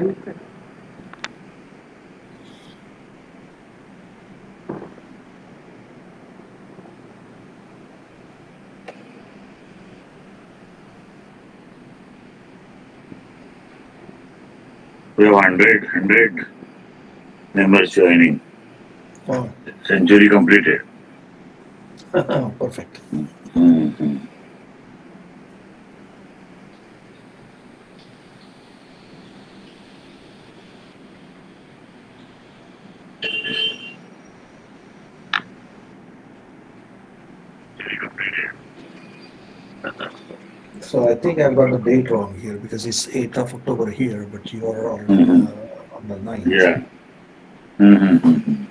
We have 100 members joining. Oh, Century completed. perfect. Mm-hmm. So I think I've got the date wrong here because it's 8th of October here, but you are Mm-hmm. on the 9th. Yeah. Mm-hmm.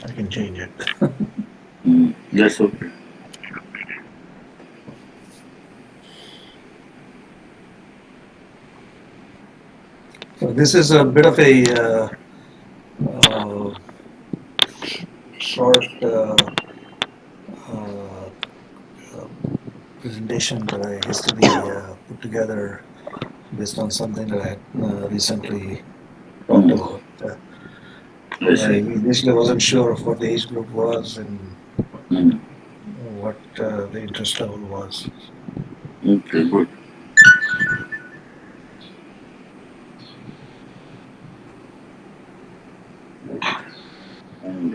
I can change it. That's okay. So this is a bit of a uh, short uh, uh, presentation that I hastily put together based on something that I had recently talked Mm. about. I I see. initially wasn't sure of what the age group was and Mm. what the interest level was. Okay, good. And,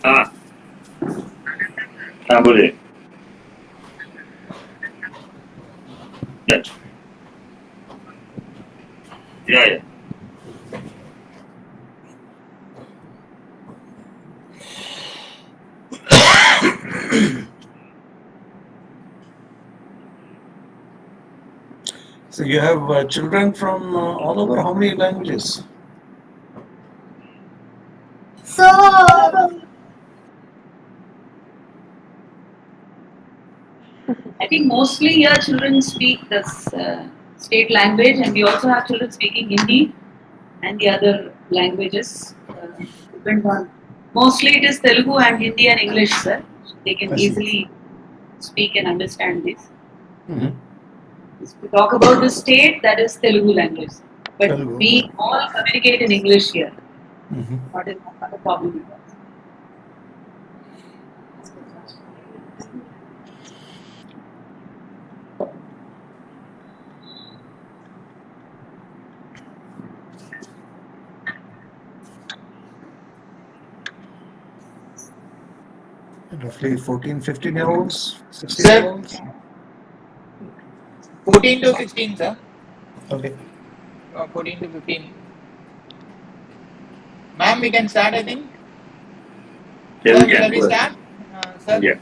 ah, बोलिए. Yeah, yeah. So you have children from all over. How many languages? So, I think mostly here children speak this state language, and we also have children speaking Hindi and the other languages. Depends on. Mostly it is Telugu and Hindi and English, sir. They I can see. easily speak and understand this. Mm-hmm. If we talk about the state, that is Telugu language. But Telugu. we all communicate in English here. Mm-hmm. Not a problem with that. Roughly 14, 15-year-olds, Sir, 16-year-olds. 14 to 16, sir. Okay. 14 to 15. Ma'am, we can start, I think. Yeah, we Sir, shall can. we Go ahead. start? Sir? Yeah.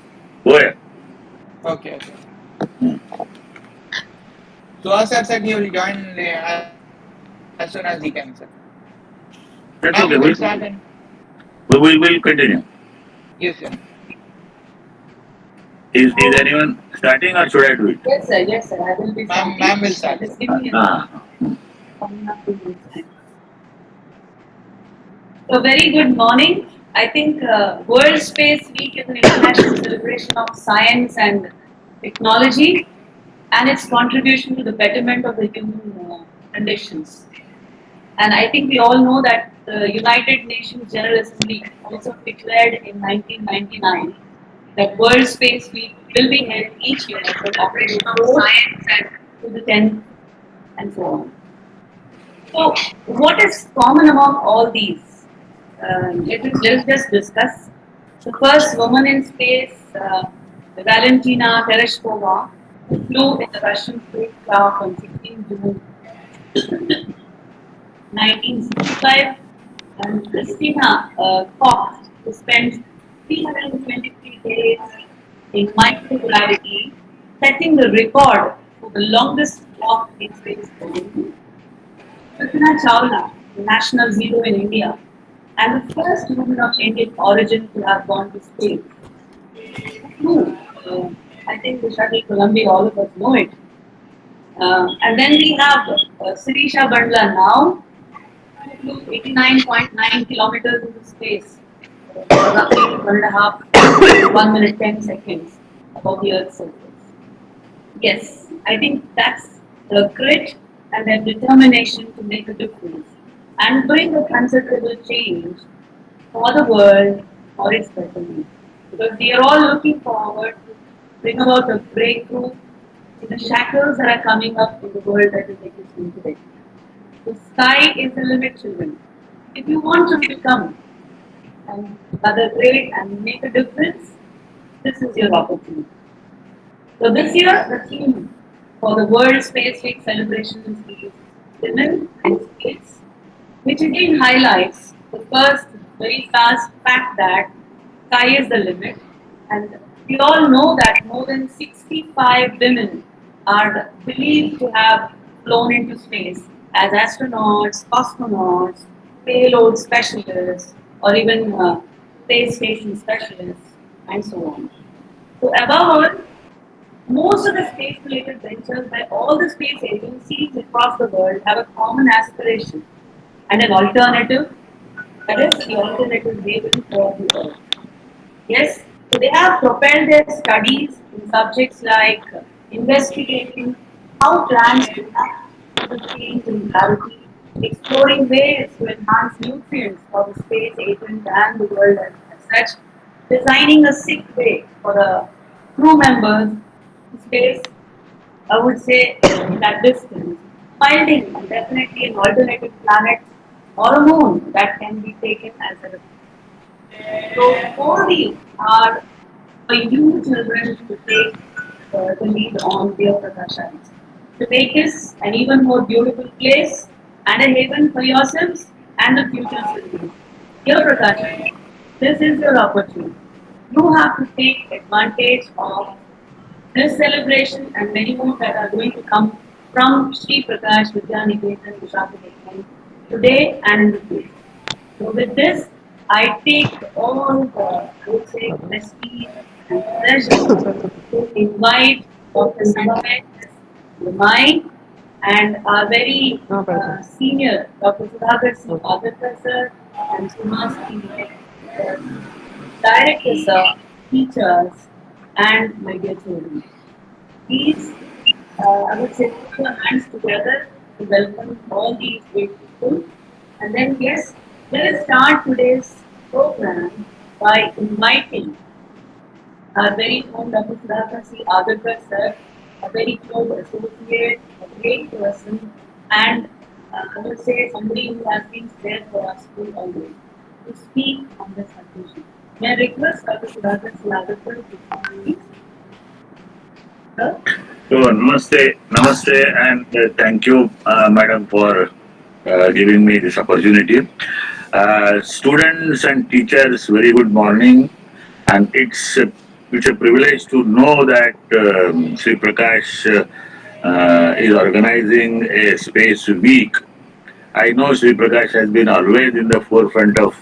Go ahead. Okay, okay. So, sir said he will join as soon as he can, sir. That's Ma'am, okay. you can start and. We'll continue. Yes, sir. Is anyone starting or should I do it? Yes, sir. I will be starting. Ma'am will start. Just give me a coming up to this time. So, very good morning. I think World Space Week is an international celebration of science and technology and its contribution to the betterment of the human conditions. And I think we all know that the United Nations General Assembly also declared in 1999 that World Space Week will be held each year for celebration of science and to the 10th and so on. So, what is common among all these? Let us just discuss. The first woman in space, Valentina Tereshkova, who flew in the Russian spacecraft on 16 June 1965, and Christina Koch, who spent 323 days in microgravity, setting the record for the longest walk in space. Kalpana Chawla, the national hero in India, and the first woman of Indian origin to have gone to space. True. I think the shuttle Columbia, all of us know it. And then we have Sirisha Bandla now, who flew 89.9 kilometers into space, roughly 1.5, 1 minute, 10 seconds above the Earth's surface. Yes, I think that's the grit and their determination to make a difference and bring a considerable change for the world for its betterment. Because we are all looking forward to bring about a breakthrough in the shackles that are coming up in the world that is existing today. The sky is the limit, children. If you want to become another great and make a difference, this is your opportunity. So this year, the theme for the World Space Week celebrations is Women and Space, which again highlights the first very fast fact that sky is the limit. And we all know that more than 65 women are believed to have flown into space as astronauts, cosmonauts, payload specialists, or even space station specialists, and so on. So above all, most of the space-related ventures by all the space agencies across the world have a common aspiration and an alternative, that is the alternative haven for the Earth. Yes, so they have propelled their studies in subjects like investigating how plants react to the change in gravity, exploring ways to enhance nutrients for the space agent and the world as such, designing a sick way for the crew members to space, I would say, that distance, finding definitely an alternative planet or a moon that can be taken as a so all these are for you children to take the lead on their Prakashans. To make this an even more beautiful place and a haven for yourselves and the future children. Dear Prakashan, this is your opportunity. You have to take advantage of this celebration and many more that are going to come from Sri Prakash Vidyaniketan Vizag today and in the future. So with this, I take all the, I would say, prestige and pleasure to invite Dr. Sanjay Limai and our very senior Dr. Sudhakar Singh Agarkar sir and Sumas director sir, teachers and my dear children. Please, I would say, put your hands together to welcome all these great people. And then, yes, let us start today's program by inviting our very own Dr. Sudhakar C. Agarkar sir, a very close associate, a great person, and I would say somebody who has been there for our school always, to speak on this occasion. May I request Dr. Sudhakar C. Agarkar to come, please? Sir? So, namaste, and thank you, madam, for giving me this opportunity. Students and teachers, very good morning, and it's a privilege to know that Sri Prakash is organizing a space week. I know Sri Prakash has been always in the forefront of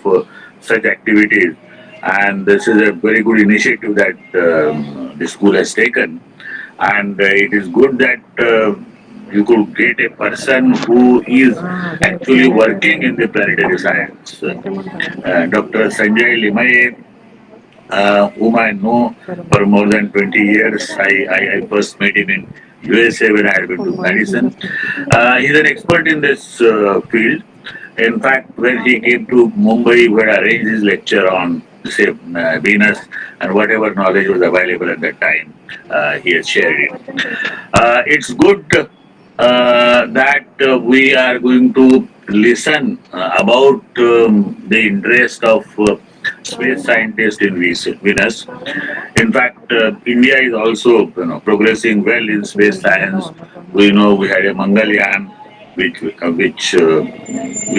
such activities, and this is a very good initiative that the school has taken. And it is good that you could get a person who is actually working in the planetary science. Dr. Sanjay Limay, whom I know for more than 20 years. I first met him in USA when I had been to Madison. He's an expert in this field. In fact, when he came to Mumbai, we had arranged his lecture on, say, Venus and whatever knowledge was available at that time, he has shared it. It's good that we are going to listen about the interest of space scientists in Venus. In fact, India is also progressing well in space science. We know we had a Mangalyaan which we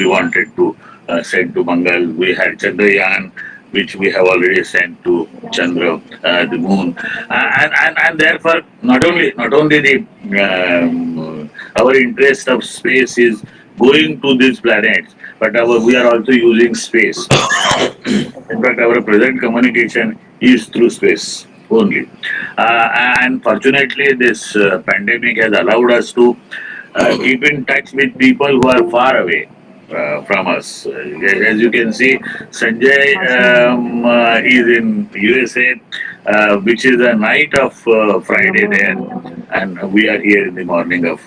wanted to send to Mangal. We had Chandrayaan, which we have already sent to Chandra, the moon, and therefore not only the our interest of space is going to these planets, but we are also using space. In fact, our present communication is through space only. And fortunately, this pandemic has allowed us to keep in touch with people who are far away from us. As you can see, Sanjay is in USA, which is a night of Friday there, and we are here in the morning of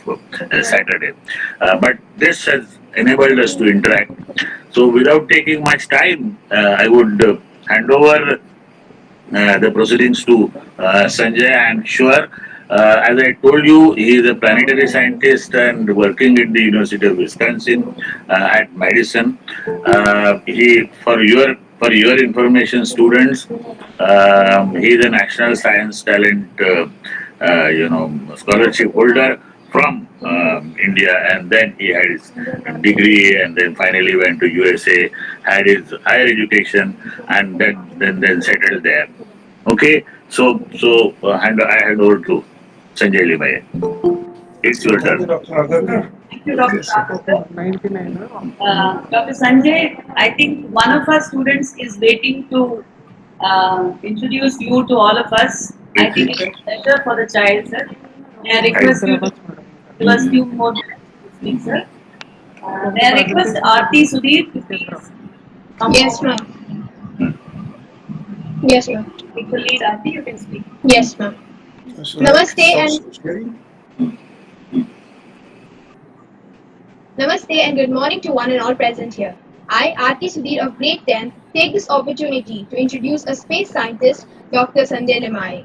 Saturday. But this has enabled us to interact. So, without taking much time, I would hand over the proceedings to Sanjay. I'm sure, as I told you, he is a planetary scientist and working at the University of Wisconsin at Madison. For your information, students, he is a national science talent, scholarship holder from India, and then he had his degree, and then finally went to USA, had his higher education, and then settled there. Okay, I hand over to Sanjay Limaye. It's your Thank you, turn. Dr. Agarkar. Thank you, Dr. Agarkar. Dr. Sanjay, I think one of our students is waiting to introduce you to all of us. I think it's a pleasure for the child, sir. May I request you to give us few more minutes to speak, sir. May I request Aarti Sudhir to please come Yes, forward. ma'am. Yes, ma'am. Take the lead, Aarti, you can speak. Yes, ma'am. Should I Namaste stop and sharing? Namaste and good morning to one and all present here. I, Aarti Sudhir of Grade 10, take this opportunity to introduce a space scientist, Dr. Sanjay Limaye.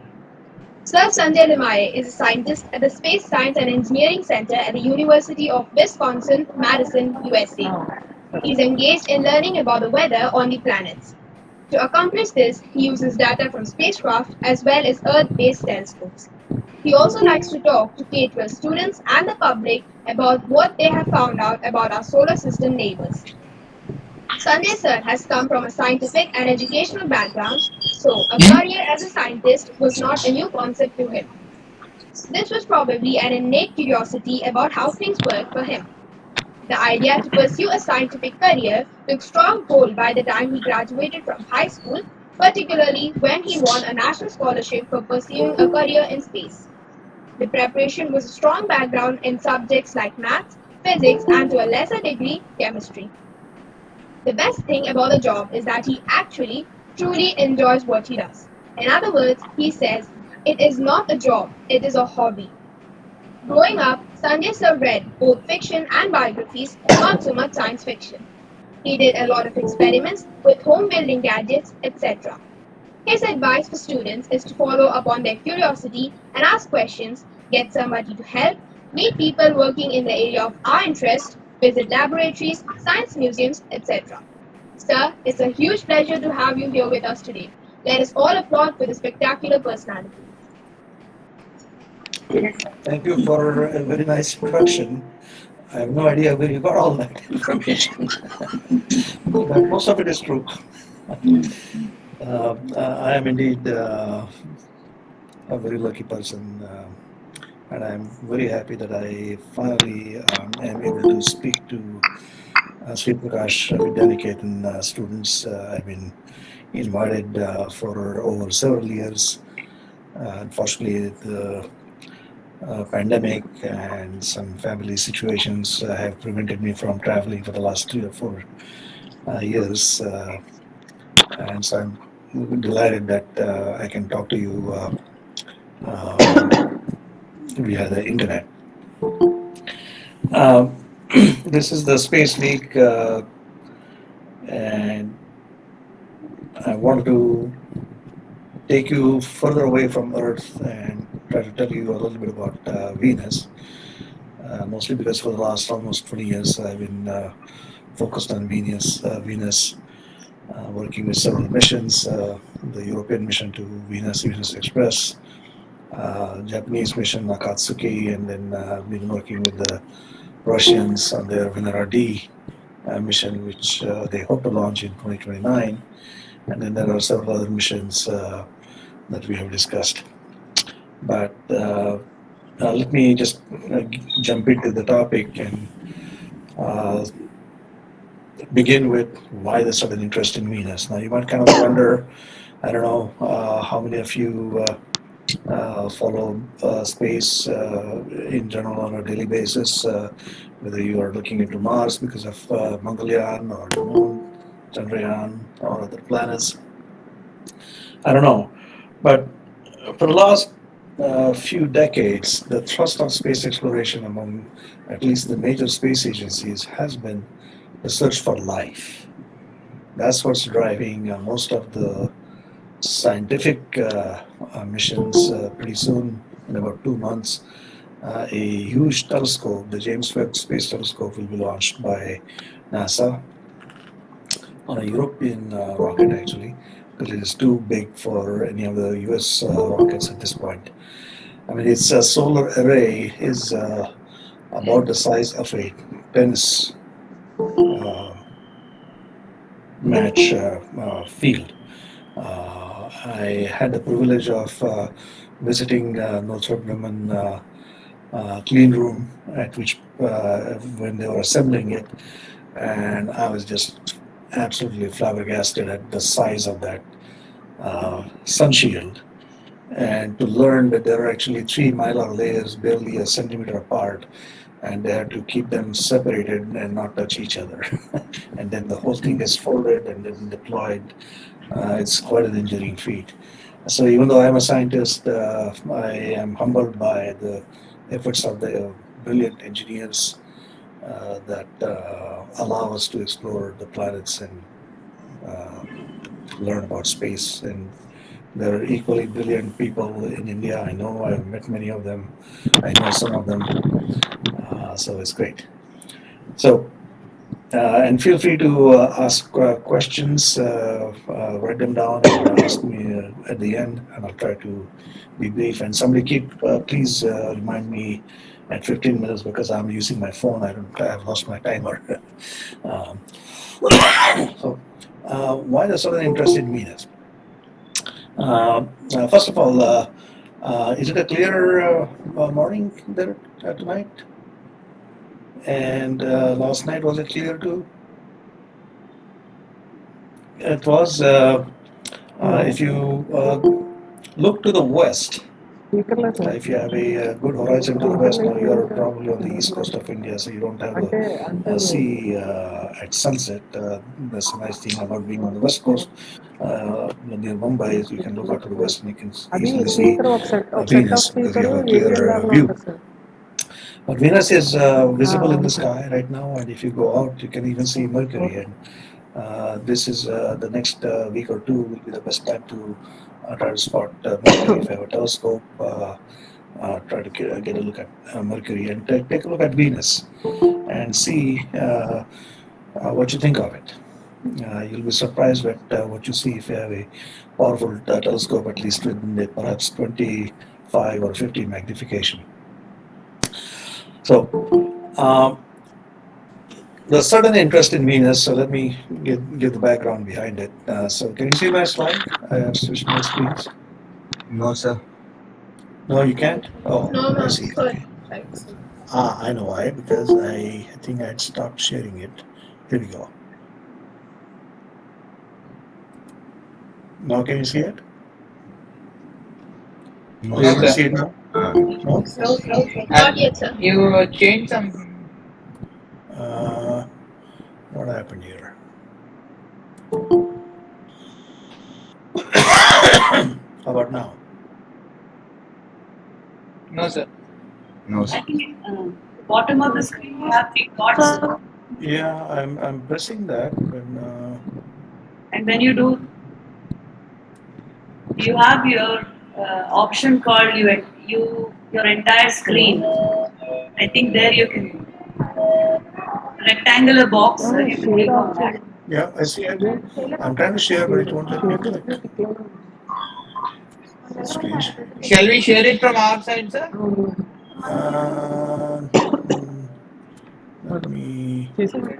Sir Sanjay Limaye is a scientist at the Space Science and Engineering Center at the University of Wisconsin, Madison, USA. He is engaged in learning about the weather on the planets. To accomplish this, he uses data from spacecraft as well as Earth-based telescopes. He also likes to talk to K-12 students and the public about what they have found out about our solar system neighbors. Sanjay sir has come from a scientific and educational background, so a career as a scientist was not a new concept to him. This was probably an innate curiosity about how things work for him. The idea to pursue a scientific career took strong hold by the time he graduated from high school, particularly when he won a national scholarship for pursuing a career in space. The preparation was a strong background in subjects like maths, physics, and to a lesser degree, chemistry. The best thing about the job is that he actually truly enjoys what he does. In other words, he says, it is not a job, it is a hobby. Growing up, Sanjay sir read both fiction and biographies, not so much science fiction. He did a lot of experiments with home building gadgets, etc. His advice for students is to follow up on their curiosity and ask questions, get somebody to help, meet people working in the area of our interest, visit laboratories, science museums, etc. Sir, it's a huge pleasure to have you here with us today. Let us all applaud for the spectacular personality. Thank you for a very nice introduction. I have no idea where you got all that information, but most of it is true. I am indeed a very lucky person, and I'm very happy that I finally am able to speak to Sri Prakash Vidyaniketan students. I've been invited for over several years. Unfortunately, the pandemic and some family situations have prevented me from traveling for the last 3 or 4 years. And so I'm delighted that I can talk to you via the internet. Uh, this is the Space Week, and I want to take you further away from Earth and try to tell you a little bit about Venus. Mostly because for the last almost 20 years I've been focused on Venus, working with several missions, the European mission to Venus, Venus Express, Japanese mission Akatsuki, and then been working with the Russians on their Venera D mission, which they hope to launch in 2029. And then there are several other missions that we have discussed. But let me just jump into the topic and uh, begin with why the sudden interest in Venus. Now, you might kind of wonder, I don't know how many of you follow space in general on a daily basis, whether you are looking into Mars because of Mangalyaan or the Moon, Chandrayaan, or other planets. I don't know. But for the last few decades, the thrust of space exploration among at least the major space agencies has been the search for life. That's what's driving most of the scientific missions. Pretty soon, in about 2 months, a huge telescope, the James Webb Space Telescope, will be launched by NASA on a European rocket, actually, because it is too big for any of the US rockets at this point. I mean, its solar array is about the size of a tennis uh, match field. I had the privilege of visiting Northrop Grumman clean room at which when they were assembling it, and I was just absolutely flabbergasted at the size of that sun shield, and to learn that there are actually three mylar layers barely a centimeter apart, and they have to keep them separated and not touch each other. And then the whole thing is folded and then deployed. It's quite an engineering feat. So even though I'm a scientist, I am humbled by the efforts of the brilliant engineers that allow us to explore the planets and uh, learn about space. And there are equally brilliant people in India. I know I've met many of them. I know some of them. So it's great. So, and feel free to ask questions, write them down, and ask me at the end, and I'll try to be brief. And somebody please remind me at 15 minutes because I'm using my phone. I've lost my timer. um, so, why the sudden interest in Venus? First of all, is it a clear morning there tonight? And last night, was it clear too? It was. If you look to the west, if you have a good horizon to the west, now you are probably on the east coast of India, so you don't have a sea at sunset. That's a nice thing about being on the west coast. Near Mumbai, is you can look out to the west and you can easily see Venus because you have a clear view. But Venus is visible in the sky right now, and if you go out, you can even see Mercury. And this is the next week or two will be the best time to try to spot Mercury. If you have a telescope, try to get a look at Mercury and take a look at Venus and see what you think of it. You'll be surprised at what you see if you have a powerful telescope, at least with perhaps 25 or 50 magnification. So, the sudden interest in Venus, so let me give the background behind it. So, can you see my slide? I have switched my screens. No, sir. No, you can't? Oh, No, I no, see. sorry. Okay. I know why, because I think I had stopped sharing it. Here we go. Now, can you see it? No, You can sir. see it now? No? Not yet, sir. You changed some. What happened here? How about now? No, sir. No, I sir. think bottom of the screen you have three dots, Yeah, I'm pressing that, but and when you do, you have your option called your entire screen. I think there you can rectangular box. You can click on that. yeah, I see it. I'm trying to share, but it won't let me click. That's strange. Shall we share it from our side, sir? Uh, mm, Let me. చేసావా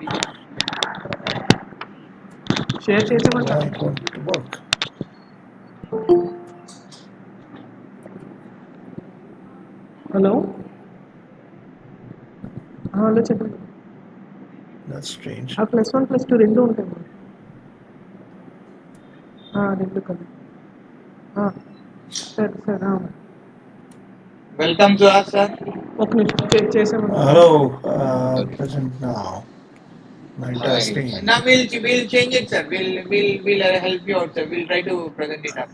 share చేసామంట Why it won't work? Hello hello చెప్పండి That's strange. ఆ +1 +2 రెండు ఉంటాయి రెండు కదా సరే సరే Welcome to us, sir. ఒక నిమిషం చేసామంట Hello, present now. My testing. Now we'll change it, sir. We'll help you out, sir. We'll try to present it up.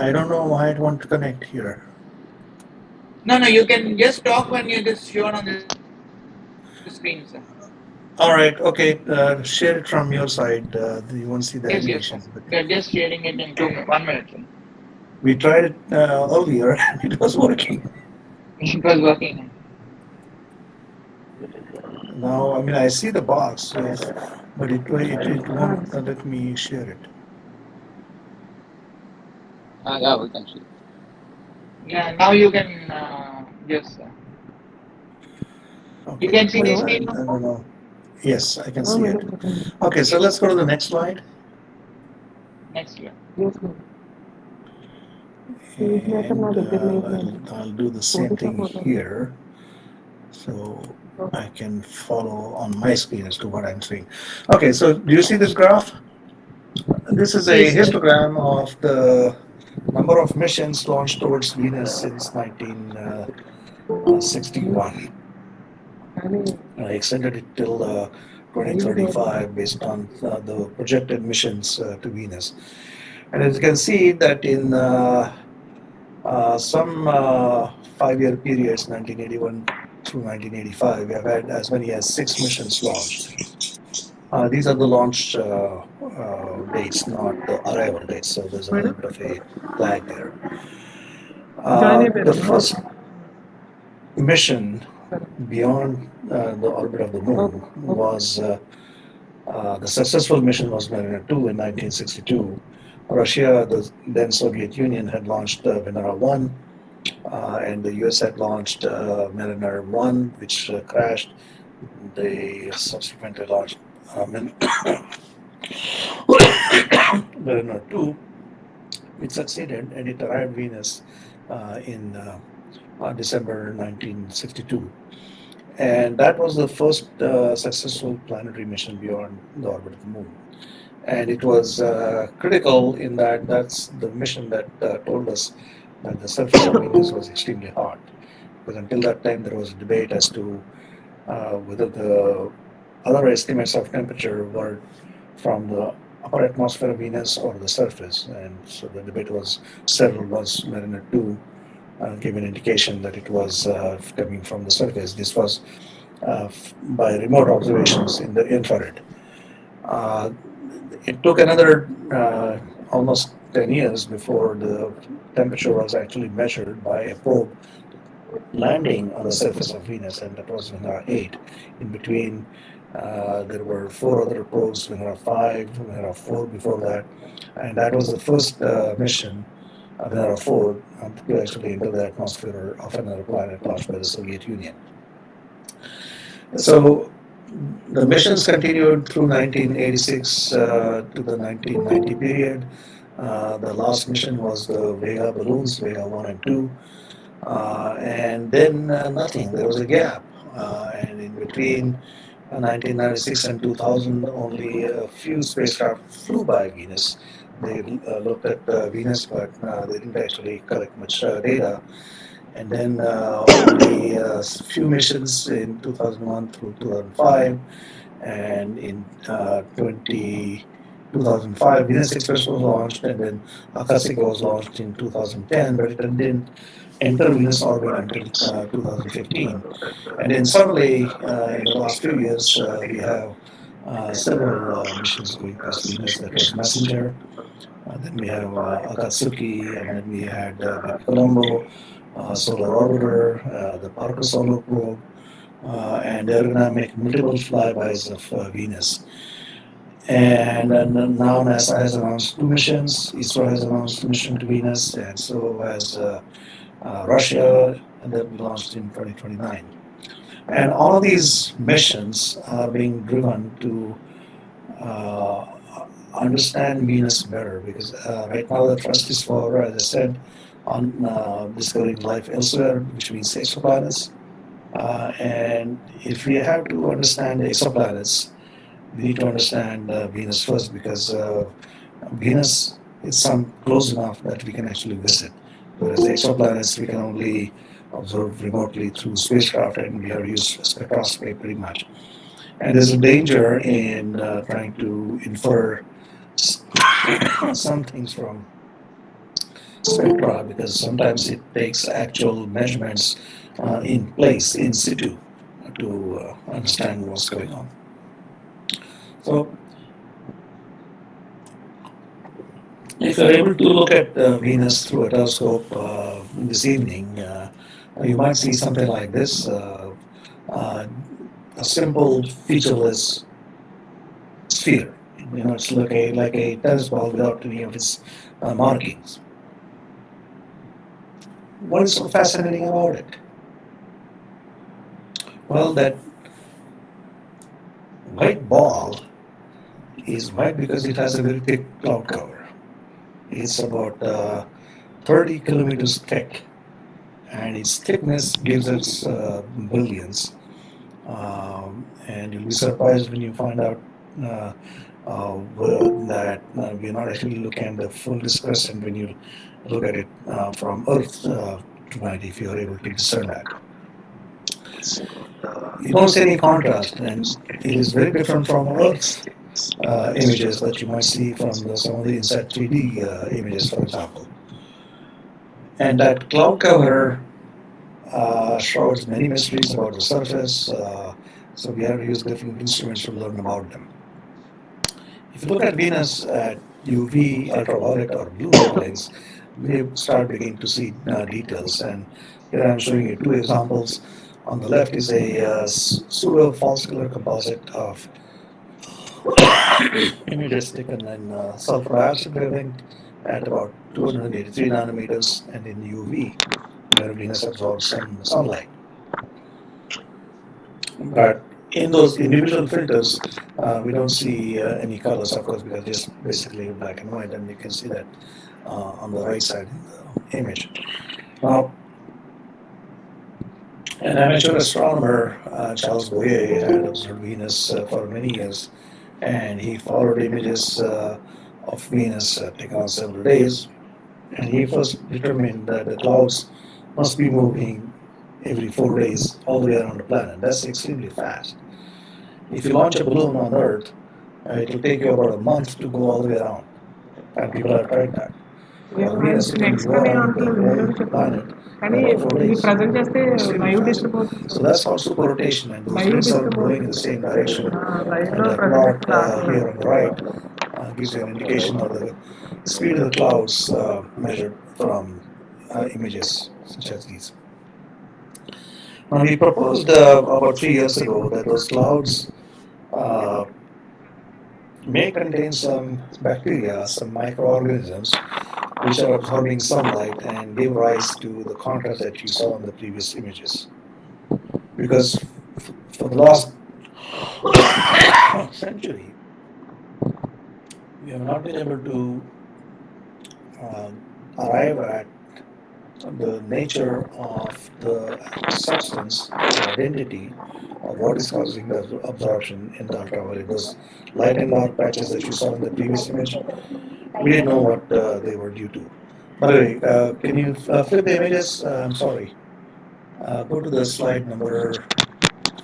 I don't know why it won't connect here. No, you can just talk when you're just shown on the screen, sir. All right, okay. Share it from your side. You won't see the Yes, animation. sir. We're just sharing it in 1 minute. Sir. We tried it earlier. It was working. It was working. Now, I mean, I see the box, yes, but it won't let me share it. Yeah, we can see. Yeah, now you can just. Okay. You can see the screen. No. Yes, I can see it. Okay, so let's go to the next slide. Next year. And I'll do the same thing here, so I can follow on my screen as to what I'm seeing. Okay, so do you see this graph? This is a histogram of the number of missions launched towards Venus since 1961. I extended it till 2035 based on the projected missions to Venus. And as you can see that in some 5-year periods, 1981 through 1985, we have had as many as 6 missions launched. These are the launch dates, not the arrival dates, so there's a little bit of a lag there. The first mission beyond the orbit of the moon was the successful mission was Mariner 2 in 1962. Russia, the then Soviet Union, had launched Venera 1, and the US had launched Mariner 1, which crashed. They subsequently launched Mariner 2, which succeeded, and it arrived Venus in December 1962. And that was the first successful planetary mission beyond the orbit of the moon. And it was critical in that that's the mission that told us that the surface of Venus was extremely hot. Because until that time, there was a debate as to whether the other estimates of temperature were from the upper atmosphere of Venus or the surface. And so the debate was settled once Mariner 2 gave an indication that it was coming from the surface. This was by remote observations in the infrared. It took another almost 10 years before the temperature was actually measured by a probe landing on the surface of Venus, and that was Venera 8. In between, there were 4 other probes, Venera 5, Venera 4 before that, and that was the first mission, Venera 4, to actually enter the atmosphere of another planet launched by the Soviet Union. So the missions continued through 1986 to the 1990 period. The last mission was the Vega balloons, Vega 1 and 2. And then nothing, there was a gap. And in between 1996 and 2000, only a few spacecraft flew by Venus. They looked at Venus, but they didn't actually collect much data. And then only a few missions in 2001 through 2005, and in 2005, Venus Express was launched, and then Akasika was launched in 2010, but it didn't enter Venus orbit until 2015. And then suddenly, in the last few years, we have several missions going past Venus. That was Messenger, then we have Akatsuki, and then we had Baby Colombo, Solar Orbiter, the Parker Solar Probe, and they're going to make multiple flybys of Venus. And now NASA has announced 2 missions, ISRO has announced a mission to Venus, and so has Russia, and they'll be launched in 2029. And all of these missions are being driven to uh, understand Venus better because right now the thrust is for, as I said, on discovering life elsewhere, which means exoplanets. And if we have to understand exoplanets, we need to understand Venus first because Venus is some close enough that we can actually visit, whereas the exoplanets we can only observe remotely through spacecraft, and we have used spectroscopy pretty much. And there's a danger in trying to infer some things from spectra because sometimes it takes actual measurements in place, in situ, to understand what's going on. So, if you're able to look at Venus through a telescope this evening, you might see something like this a simple, featureless sphere. It's like a tennis ball without any of its markings. What is so fascinating about it? Well, that white ball is white because it has a very thick cloud cover. It's about 30 kilometers thick, and its thickness gives us brilliance. And you'll be surprised when you find out that we're not actually looking at the full disk crescent when you look at it from Earth tonight, if you are able to discern that. You don't see any contrast, and it is very different from Earth's images that you might see from some of the INSAT 3D images, for example. And that cloud cover shrouds many mysteries about the surface, so we have to use different instruments to learn about them. If you look at Venus at UV, ultraviolet, or blue wavelengths, we start beginning to see details. And here I'm showing you two examples. On the left is a pseudo false color composite of images taken in sulfur dioxide wavelength at about 283 nanometers, and in UV, where Venus absorbs some sunlight. But in those individual filters, we don't see any colors, of course, because it's just basically black and white, and you can see that on the right side in the image. Now, an amateur astronomer, Charles Boyer, had observed Venus for many years, and he followed images of Venus taken on several days, and he first determined that the clouds must be moving every 4 days all the way around the planet. That's extremely fast. If you launch a balloon on Earth, it will take you about a month to go all the way around, and people have tried that. Well, Venus, it will next go నేను around the అంటున్నాను whole వీడియోలో planet చెప్పాను కానీ in about 4 ఇది days. Present చేస్తే Extremely live fast. Disturb అవుతుంది So that's called superrotation, and those live rings are disturb going in అవుతుంది the same direction. Live And లో the present plot here on the right gives you an indication of the speed of the clouds measured from images such as these. Now, we proposed about 3 years ago that those clouds uh, may contain some bacteria, some microorganisms, which are absorbing sunlight and give rise to the contrast that you saw in the previous images. Because for the last century, we have not been able to arrive at the nature of the substance, the identity of what is causing the absorption in the ultraviolet. Those light and dark patches that you saw in the previous image, we didn't know what they were due to. By the way, can you flip the images? I'm sorry. Go to the slide number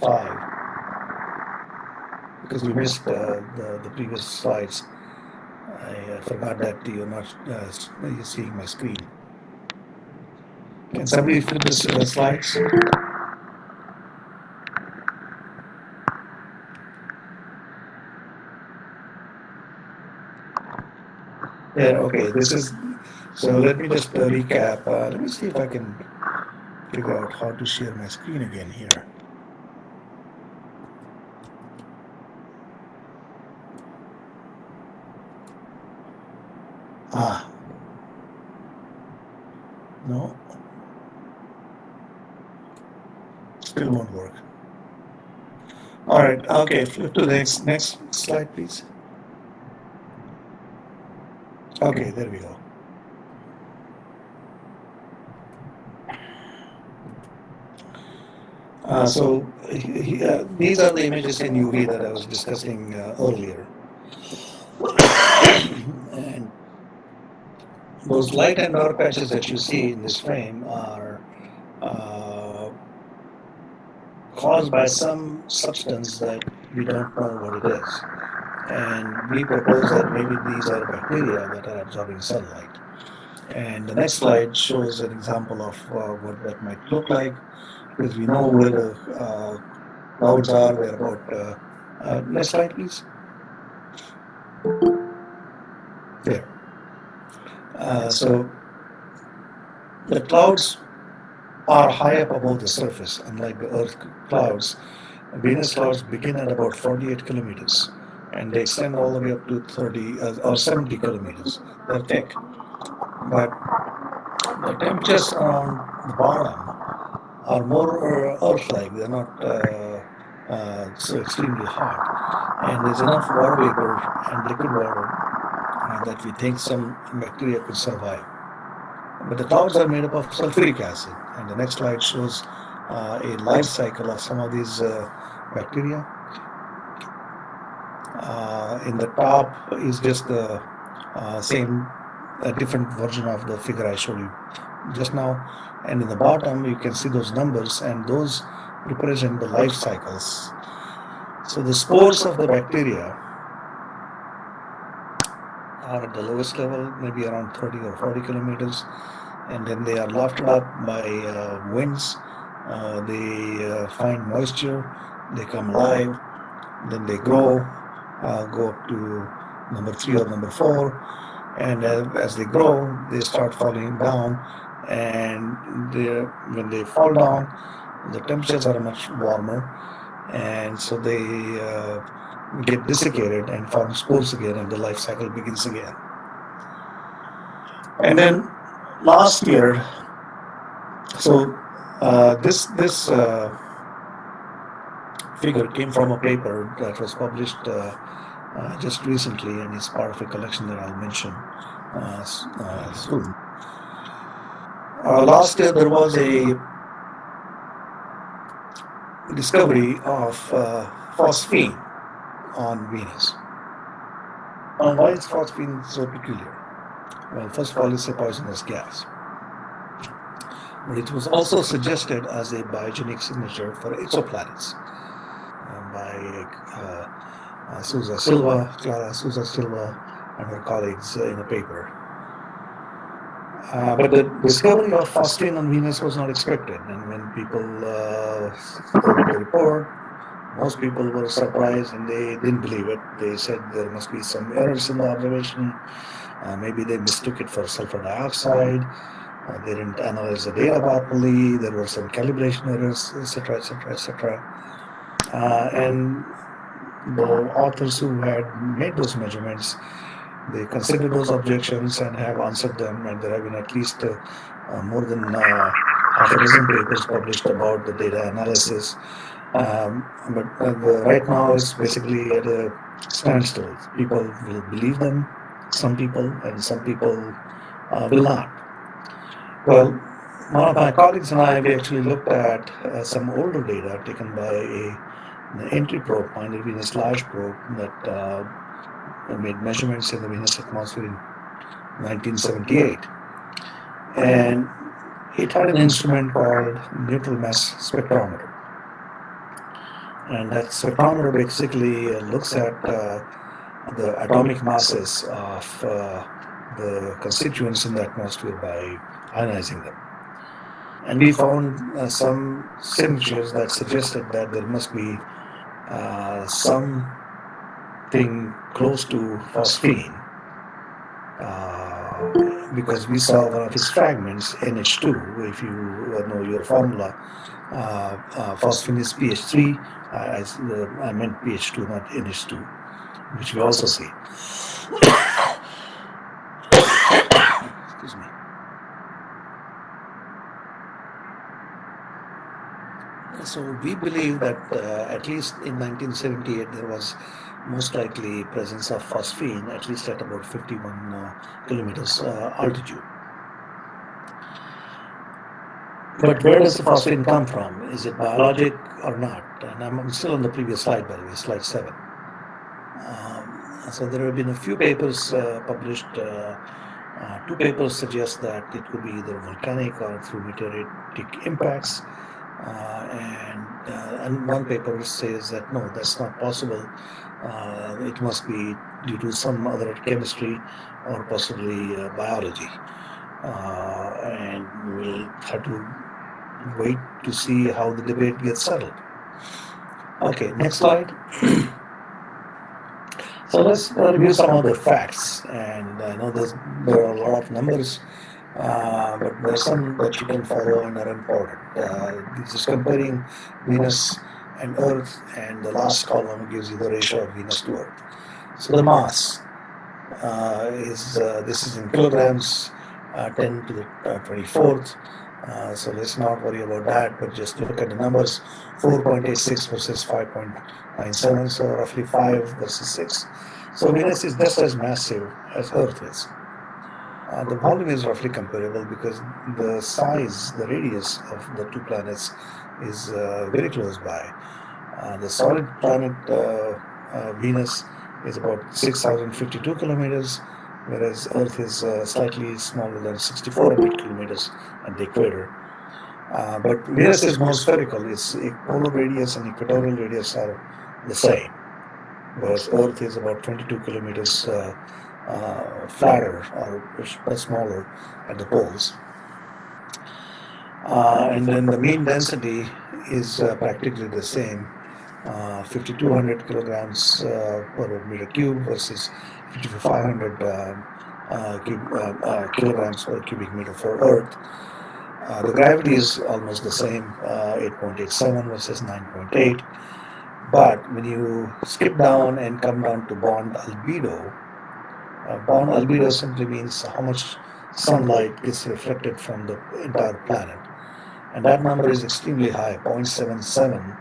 5, because we missed the previous slides. I forgot that you're not you're seeing my screen. Can somebody flip the slides? Yeah, okay, this is, so let me just recap. Let me see if I can figure out how to share my screen again here. No, still won't work. All right. Okay. Flip to the next slide, please. Okay, there we go. These are the images in UV that I was discussing earlier. And those light and dark patches that you see in this frame are uh, caused by some substance that we don't know what it is. And we propose that maybe these are bacteria that are absorbing sunlight. And the next slide shows an example of what that might look like, because we know where the clouds are. They're about, next slide, please. There. So the clouds are high up above the surface, unlike the Earth clouds. Venus clouds begin at about 48 kilometers and they extend all the way up to 30 or 70 kilometers. They're thick, but the temperatures around the bottom are more Earth-like. They're not so extremely hot, and there's enough water vapor and liquid water that we think some bacteria could survive. But the clouds are made up of sulfuric acid, and the next slide shows a life cycle of some of these bacteria. In the top is just the same, a different version of the figure I showed you just now. And in the bottom, you can see those numbers, and those represent the life cycles. So the spores of the bacteria are at the lowest level, maybe around 30 or 40 kilometers, and then they are lofted up by winds. They find moisture, they come alive, then they grow, go up to number 3 or number 4, and as they grow, they start falling down, and when they fall down, the temperatures are much warmer, and so they get desiccated and form spores again, and the life cycle begins again. And then last year, so this figure came from a paper that was published just recently, and it's part of a collection that I'll mention soon. Last year there was a discovery of phosphine on Venus. Why is phosphine so peculiar? Well, first of all, it's a poisonous gas. But it was also suggested as a biogenic signature for exoplanets by Clara Souza Silva, and her colleagues in a paper. But the discovery of phosphine on Venus was not expected, and when people read the report, most people were surprised and they didn't believe it. They said there must be some errors in the observation. Maybe they mistook it for sulfur dioxide. They didn't analyze the data properly. There were some calibration errors, etc., etc., etc. And the authors who had made those measurements, they considered those objections and have answered them, and there have been at least more than half a dozen papers published about the data analysis. But right now it's basically at a standstill. People will believe them, some people, and some people will not. Well, one of my colleagues and I, we actually looked at some older data taken by an entry probe, Pioneer Venus Large probe, that made measurements in the Venus atmosphere in 1978. And it had an instrument called neutral mass spectrometer. And that spectrometer basically looks at the atomic masses of the constituents in the atmosphere by ionizing them. And we found some signatures that suggested that there must be something close to phosphine, because we saw one of his fragments, NH2. If you know your formula, phosphine is pH 3. I meant pH 2, not NH2, which we also see. Excuse me. So we believe that at least in 1978 there was most likely presence of phosphine, at least at about 51 kilometers altitude. But where does the phosphine come from? Is it biologic or not? And I'm still on the previous slide, by the way, slide 7. So there have been a few papers published. Two papers suggest that it could be either volcanic or through meteoritic impacts. And one paper says that no, that's not possible. It must be due to some other chemistry or possibly biology. And we'll have to wait to see how the debate gets settled. Okay, next slide. So let's review some of the facts. And I know there are a lot of numbers, but there are some that you can follow and are important. This is comparing Venus and Earth, and the last column gives you the ratio of Venus to Earth. So the mass this is in kilograms, 10 to the 24th. So let's not worry about that, but just look at the numbers: 4.86 versus 5.97, so roughly 5 versus 6. So Venus is just as massive as Earth is. The volume is roughly comparable because the size, the radius of the two planets is very close by. The solid planet Venus is about 6,052 kilometers, whereas Earth is slightly smaller than 6,400 kilometers at the equator. But Venus is more spherical. Its polar radius and equatorial radius are the same, whereas Earth is about 22 kilometers flatter or much smaller at the poles. And then the mean density is practically the same, 5,200 kilograms per meter cube versus 5,500 kilograms per cubic meter for Earth. The gravity is almost the same, 8.87 versus 9.8. But when you skip down and come down to bond albedo simply means how much sunlight gets reflected from the entire planet. And that number is extremely high, 0.77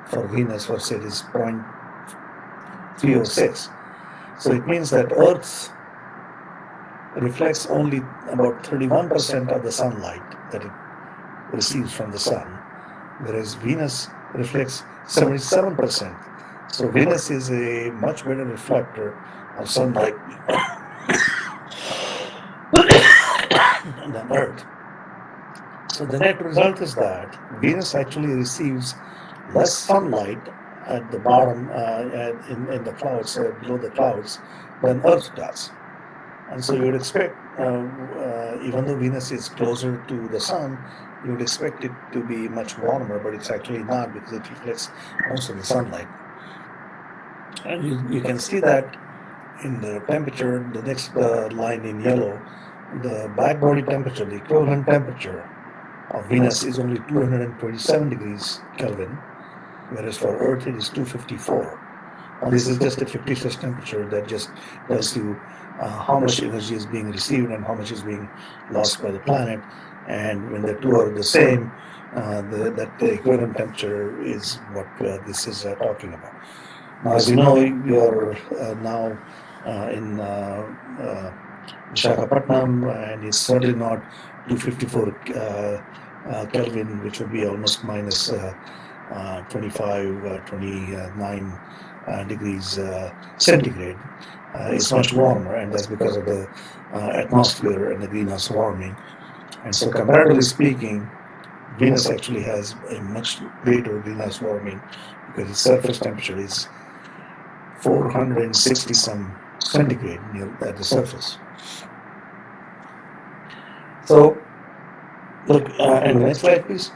for Venus versus it is 0.306. So it means that Earth reflects only about 31% of the sunlight that it receives from the sun, whereas Venus reflects 77%. So Venus is a much better reflector of sunlight than Earth. So the net result is that Venus actually receives less sunlight at the bottom in the clouds, below the clouds, than Earth does. And so you would expect, even though Venus is closer to the sun, you would expect it to be much warmer, but it's actually not because it reflects most of the sunlight. And you can see that in the temperature, the next line in yellow, the black body temperature, the equivalent temperature of Venus is only 227 degrees Kelvin, whereas for Earth it is 254. Now this is just a fictitious temperature that just tells you how much energy is being received and how much is being lost by the planet. And when the two are the same, the equivalent temperature is what this is talking about. Now, as you know, you are now in Visakhapatnam, and it's certainly not 254 Kelvin, which would be almost minus 25, 29 degrees centigrade. It's much warmer, and that's because of the atmosphere and the greenhouse warming. And so, comparatively speaking, Venus actually has a much greater greenhouse warming because its surface temperature is 460 some centigrade at the surface. So, look, and the next slide, please.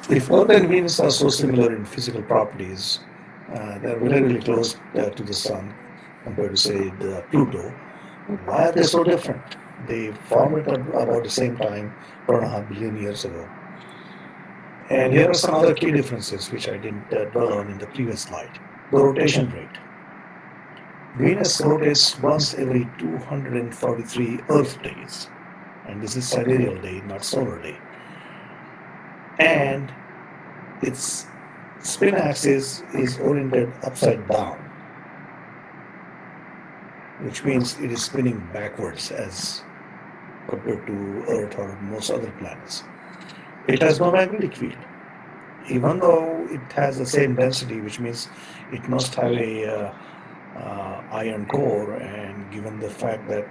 If Earth and Venus are so similar in physical properties, they're really, really close to the Sun compared to, say, Pluto, why are they so different? They formed at about the same time, 4.5 billion years ago. And here are some other key differences which I didn't dwell on in the previous slide. The rotation rate. Venus rotates once every 243 Earth days. and this is sidereal day, not solar day. And its spin axis is oriented upside down, which means it is spinning backwards as compared to Earth or most other planets. It has no magnetic field, even though it has the same density, which means it must have a iron core. And given the fact that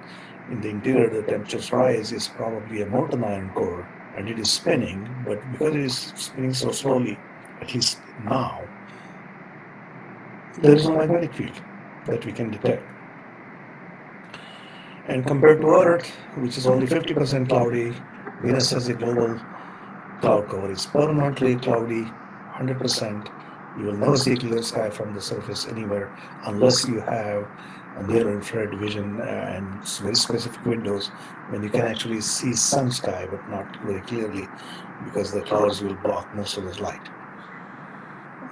in the interior the temperatures rise, is probably a molten iron core, and it is spinning. But because it is spinning so slowly, at least now, there is no magnetic field that we can detect. And compared to Earth, which is only 50% cloudy, Venus has a global cloud cover. It's permanently cloudy, 100%. You will never see clear sky from the surface anywhere unless you have a near infrared vision and very specific windows when you can actually see sun sky, but not very clearly because the clouds will block most of the light.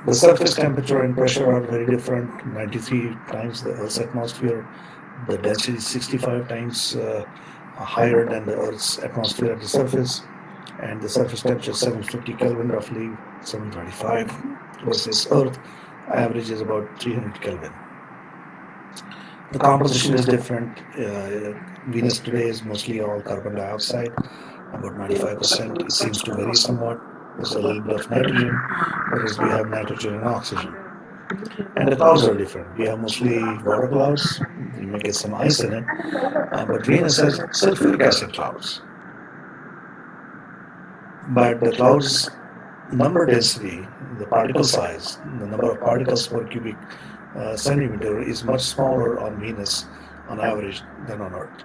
The surface temperature and pressure are very different. 93 times the Earth's atmosphere. The density is 65 times higher than the Earth's atmosphere at the surface. And the surface temperature is 750 Kelvin, roughly 725, versus Earth average is about 300 Kelvin. The composition is different. Venus today is mostly all carbon dioxide, about 95%. It seems to vary somewhat. There's a little bit of nitrogen, whereas we have nitrogen and oxygen. And the clouds are different. We have mostly water clouds. You may get some ice in it, but Venus has sulfuric acid clouds. But the clouds number density, the particle size, the number of particles per cubic centimeter is much smaller on Venus on average than on Earth.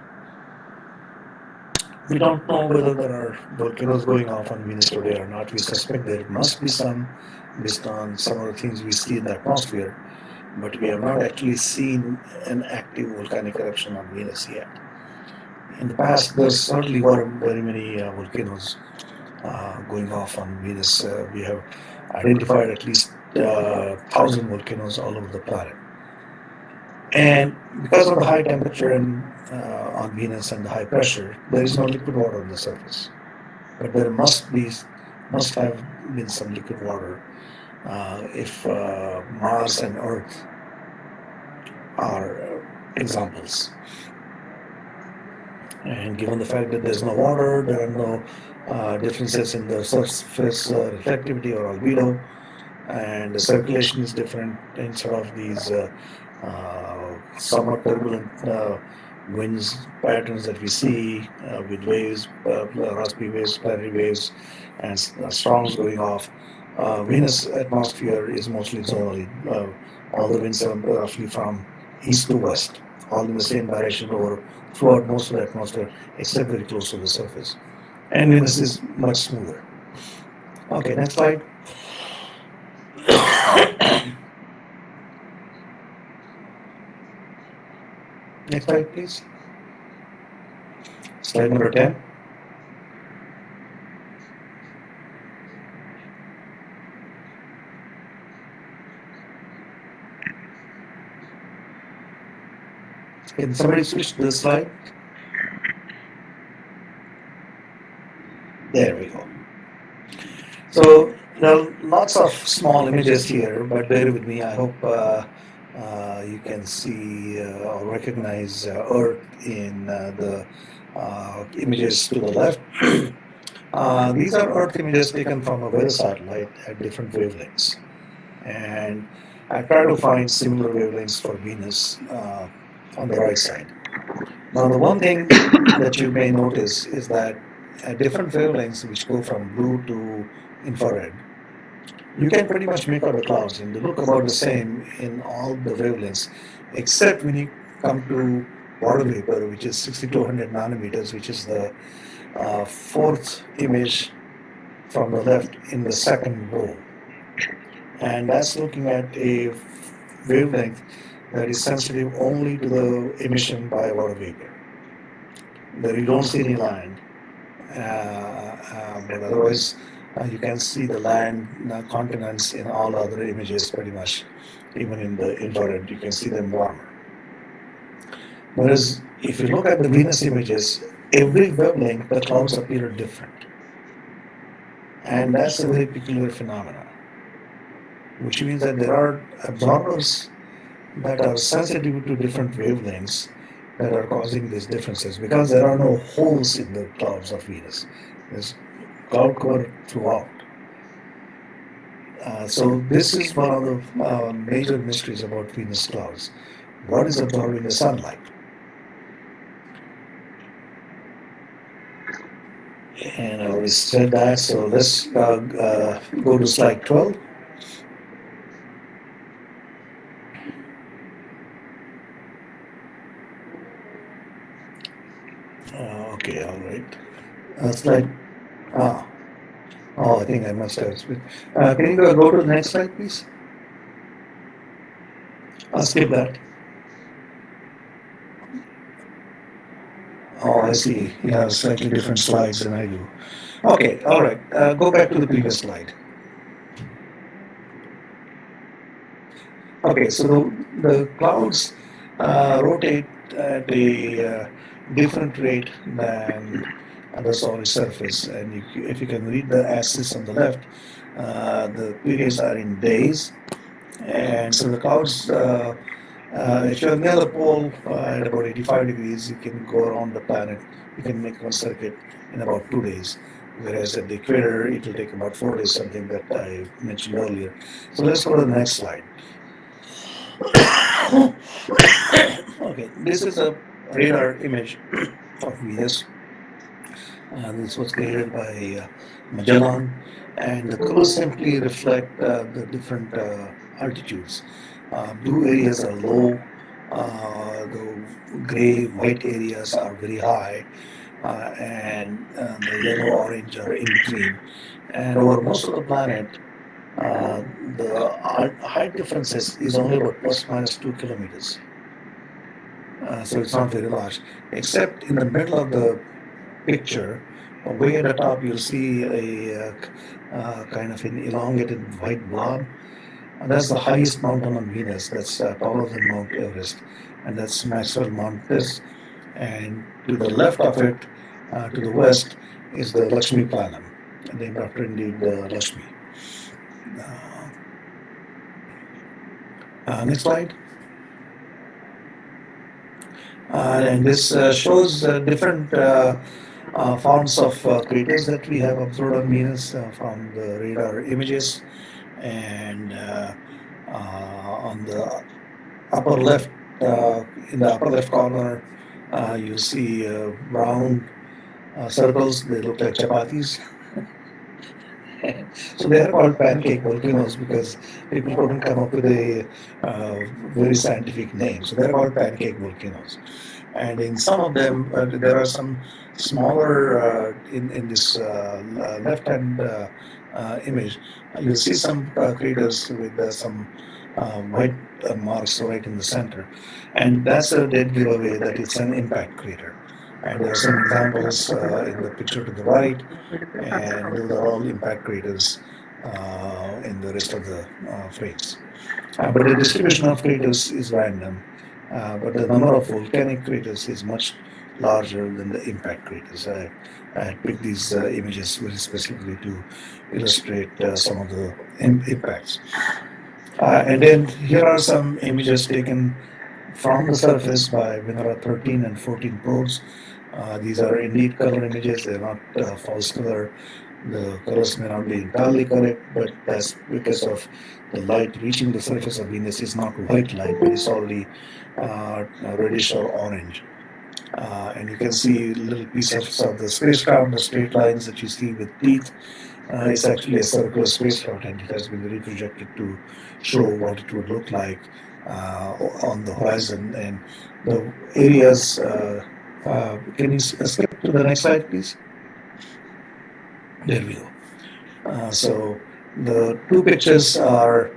We don't know whether there are volcanoes going off on Venus today or not. We suspect there must be some based on some of the things we see in the atmosphere, but we have not actually seen an active volcanic eruption on Venus yet. In the past, there certainly were very many volcanoes going off on Venus. We have identified at least 1,000 volcanoes all over the planet. And because of the high temperature on Venus and the high pressure, there is no liquid water on the surface. But there must have been some liquid water if Mars and Earth are examples. And given the fact that there's no water, there are no differences in the surface reflectivity or albedo, and the circulation is different instead of these somewhat turbulent winds patterns that we see with waves, Rossby waves, planetary waves, and storms going off. Venus atmosphere is mostly zonally. All the winds are roughly from east to west, all in the same direction over throughout most of the atmosphere, except very close to the surface. And Venus is much smoother. Okay, next slide. Next slide, please. Slide number 10. Can somebody switch to this slide? There we go. So there are lots of small images here, but bear with me. I hope you can see or recognize Earth in the images to the left. These are Earth images taken from a weather satellite at different wavelengths. And I try to find similar wavelengths for Venus on the right side. Now, the one thing that you may notice is that at different wavelengths, which go from blue to infrared, you can pretty much make out the clouds, and they look about the same in all the wavelengths, except when you come to water vapor, which is 6200 nanometers, which is the fourth image from the left in the second row. And that's looking at a wavelength that is sensitive only to the emission by water vapor. There you don't see any land, but otherwise you can see the land continents in all other images pretty much. Even in the infrared, you can see them warmer. Whereas if you look at the Venus images, every wavelength the clouds appear different. And that's a very peculiar phenomenon, which means that there are absorbers that are sensitive to different wavelengths that are causing these differences because there are no holes in the clouds of Venus. There's cloud cover throughout. So this is one of the major mysteries about Venus clouds. What is absorbing the sunlight? And I already said that, so let's go to slide 12. Okay, all right. Slide. Ah, oh, I think I must have. Can you go to the next slide, please? I'll skip that. Oh, I see. You have slightly different slides than I do. Okay, all right. Go back to the previous slide. Okay, so the clouds rotate at a different rate than the solid surface. And if you can read the axis on the left, the periods are in days. And so the clouds, if you're near the pole at about 85 degrees, you can go around the planet. You can make one circuit in about 2 days. Whereas at the equator, it will take about 4 days, something that I mentioned earlier. So let's go to the next slide. Okay, this is a radar image of Venus. This was created by Magellan, and the colors simply reflect the different altitudes. Blue areas are low, the gray, white areas are very high, and the yellow, orange are in between. And over most of the planet, the height differences is only about plus minus 2 kilometers. So it's not very large, except in the middle of the picture, way at the top, you'll see a kind of an elongated white blob. And that's the highest mountain on Venus. That's taller than Mount Everest, and that's Maxwell Mountains. And to the left of it, to the west, is the Lakshmi Planum, named after indeed Lakshmi. Next slide. And this shows different forms of craters that we have observed on Venus from the radar images. And on the upper left, in the upper left corner, you see round circles. They look like chapatis. So they are called pancake volcanoes because people couldn't come up with a very scientific name. So they're called pancake volcanoes. And in some of them, there are some smaller, in this left-hand image, you'll see some craters with some white marks right in the center. And that's a dead giveaway that it's an impact crater. And there are some examples in the picture to the right, and those are all impact craters in the rest of the frames. But the distribution of craters is random, but the number of volcanic craters is much larger than the impact craters. I picked these images very specifically to illustrate some of the impacts. And then here are some images taken from the surface by Venera 13 and 14 probes. These are indeed color images, they're not false color. The colors may not be entirely correct, but that's because of the light reaching the surface of Venus is not white light, but it's already reddish or orange. And you can see little pieces of the spacecraft, the straight lines that you see with teeth. It's actually a circular spacecraft, and it has been reprojected to show what it would look like on the horizon. And the areas, can you skip to the next slide, please? There we go. So the two pictures are,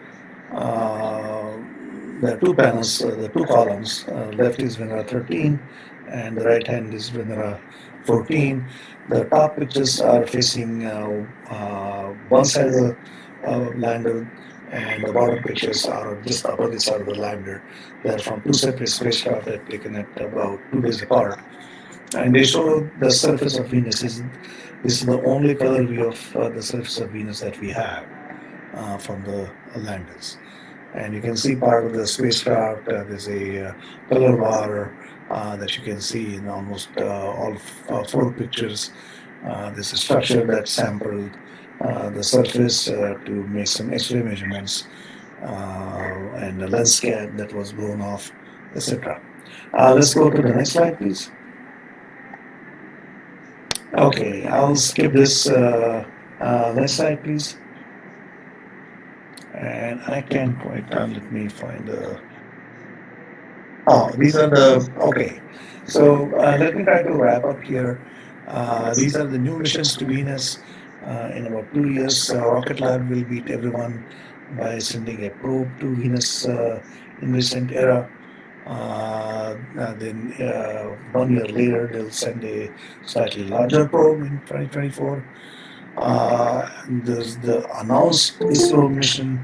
there are two panels, the two columns. Left is Venera 13, and the right hand is Venera 14. The top pictures are facing one side of the lander, and the bottom pictures are just the opposite side of the lander. They're from two separate spacecraft that taken at about 2 days apart. and they show the surface of Venus. This is the only color view of the surface of Venus that we have from the landers. And you can see part of the spacecraft. There's a color bar that you can see in almost all four pictures. There's a structure that sampled the surface to make some X-ray measurements and a lens scan that was blown off, etc. Let's go to the next slide, please. Okay, I'll skip this. Next slide, please. And I can't quite let me find the. Oh, these are the. Okay. So let me try to wrap up here. These are the new missions to Venus. In about 2 years, Rocket Lab will beat everyone by sending a probe to Venus in recent era. Then 1 year later, they'll send a slightly larger probe in 2024. There's the announced ISRO mission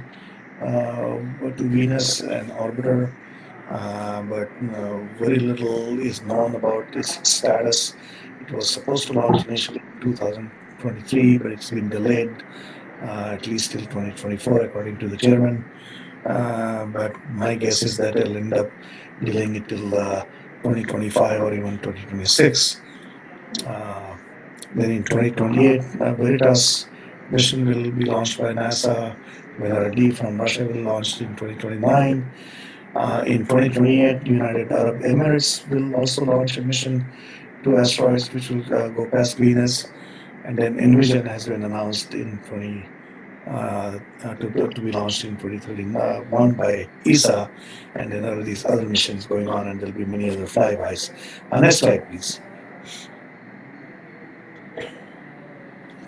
to Venus and orbiter, but very little is known about its status. It was supposed to launch initially in 2023, but it's been delayed at least till 2024, according to the chairman. But my guess is that it'll end up delaying it till 2025 or even 2026. Then in 2028, Veritas mission will be launched by NASA. Venera D from Russia will launch in 2029. In 2028, United Arab Emirates will also launch a mission to asteroids which will go past Venus. And then Envision has been announced in to be launched in 2031 by ESA, and then there are these other missions going on, and there'll be many other flybys. Next slide, please.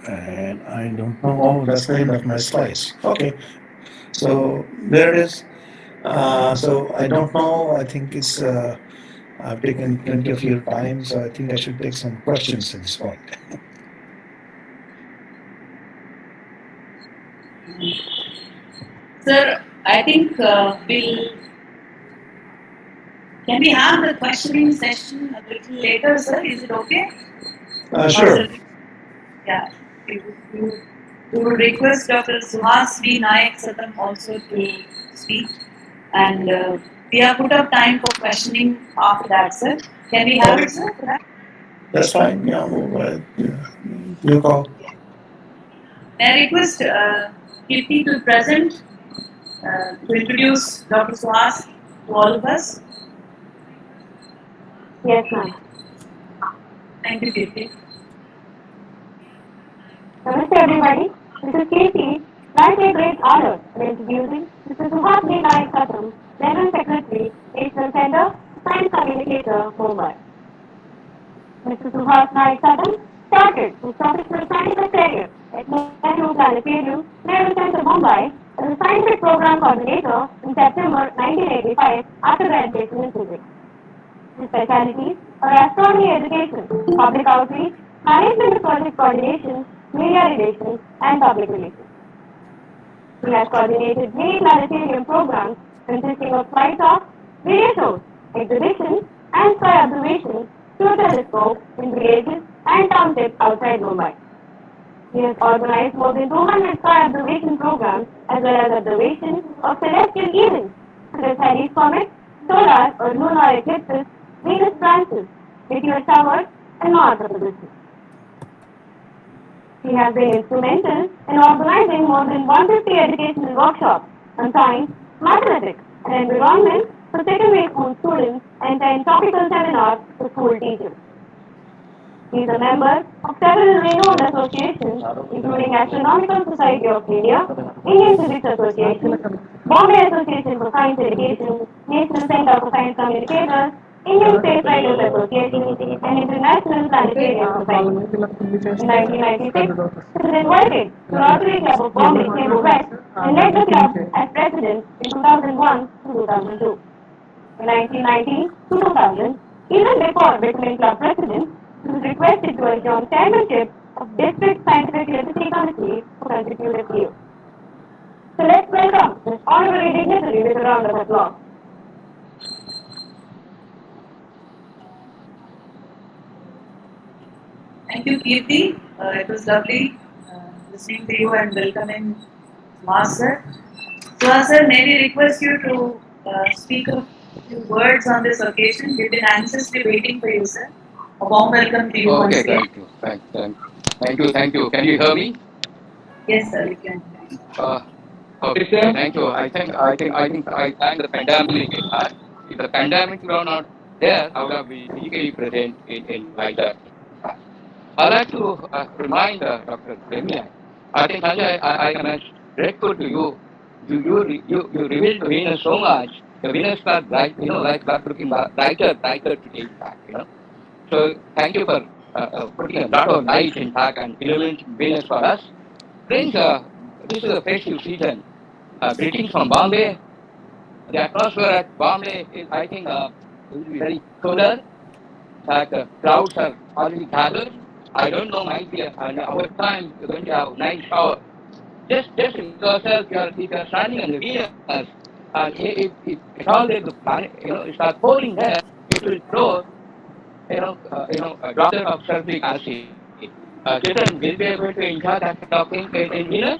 And I don't know. Oh, that's the end of my slides. Okay, so there it is. So I don't know. I think it's. I've taken plenty of your time, so I think I should take some questions at this point. Sir, I think we'll. Can we have the questioning session a little later, sir? Is it okay? Sure. Yeah. We would request Dr. Suhas V. Nayak Satam also to speak. And we have put up time for questioning after that, sir. Can we have it, sir, for that? That's fine. Yeah, you call. May I request Kirti to present to introduce Dr. Suhas to all of us? Yes, ma'am. Thank you, Kirti. Namaste, everybody. This is Katie. I take great honor in introducing Mr. Suhas Nayak Satam, General Secretary, National Center, Science Communicator, Mumbai. Mr. Suhas Nayak Satam started his professional scientific career at National Planetarium, Naval Center, Mumbai, as a scientific program coordinator in September 1985 after graduation in physics. His specialties are astronomy education, public outreach, management of project coordination, media relations, and public relations. He has coordinated many planetarium programs consisting of flight talks, video shows, exhibitions, and sky observations through telescopes in villages and townships outside Mumbai. He has organized more than 200 sky observation programs as well as observations of celestial events such as Halley's Comet, solar or lunar eclipses, Venus transit, meteor showers, and Mars opposition. He has been instrumental in organizing more than 150 educational workshops on science, mathematics, and environment for secondary school students and 10 topical seminars for school teachers. He is a member of several renowned associations, including Astronomical Society of India, Indian Physics Association, Bombay Association for Science Education, National Center for Science Communicators, Indian Space Writers Association, and International Planetarium Society. In 1996, he was invited to Rotary Club of Bombay, Cebu West, and led the club as president in 2001 to 2002. In 1990 to 2000, even before becoming club president, he was requested to assume chairmanship of District Scientific Literacy Committee for consecutive years. So let's welcome this honorary dignitary with a round of applause. you, Kirti. It was lovely listening to you and welcoming Master. So, sir, may we request you to speak a few words on this occasion? We've been anxiously waiting for you, sir. A warm welcome to you once Okay, again. thank you. Thank you. Can you hear me? Yes, sir, we can. Uh, okay, thank you. I thank the pandemic in part. If the pandemic were not there, I would have been physically present in Vizag. I'd like to remind Dr. Demian. I think Sanjay, I am grateful to you. You revealed the Venus so much. The Venus got bright, like got looking brighter today, in fact, So thank you for putting a lot of light, in fact, and illuminating Venus for us. Friends, this is a festive season. Greetings from Bombay. The atmosphere at Bombay is, I think, will be very cooler. In fact, clouds are already gathered. I don't know, might be an hour time you're going to have nice shower. Just imagine yourself, if you're standing on the Venus, and if all the planet, start pouring there, it will throw, a droplet of sulfuric acid. Children will be able to enjoy that kind of thing in Venus.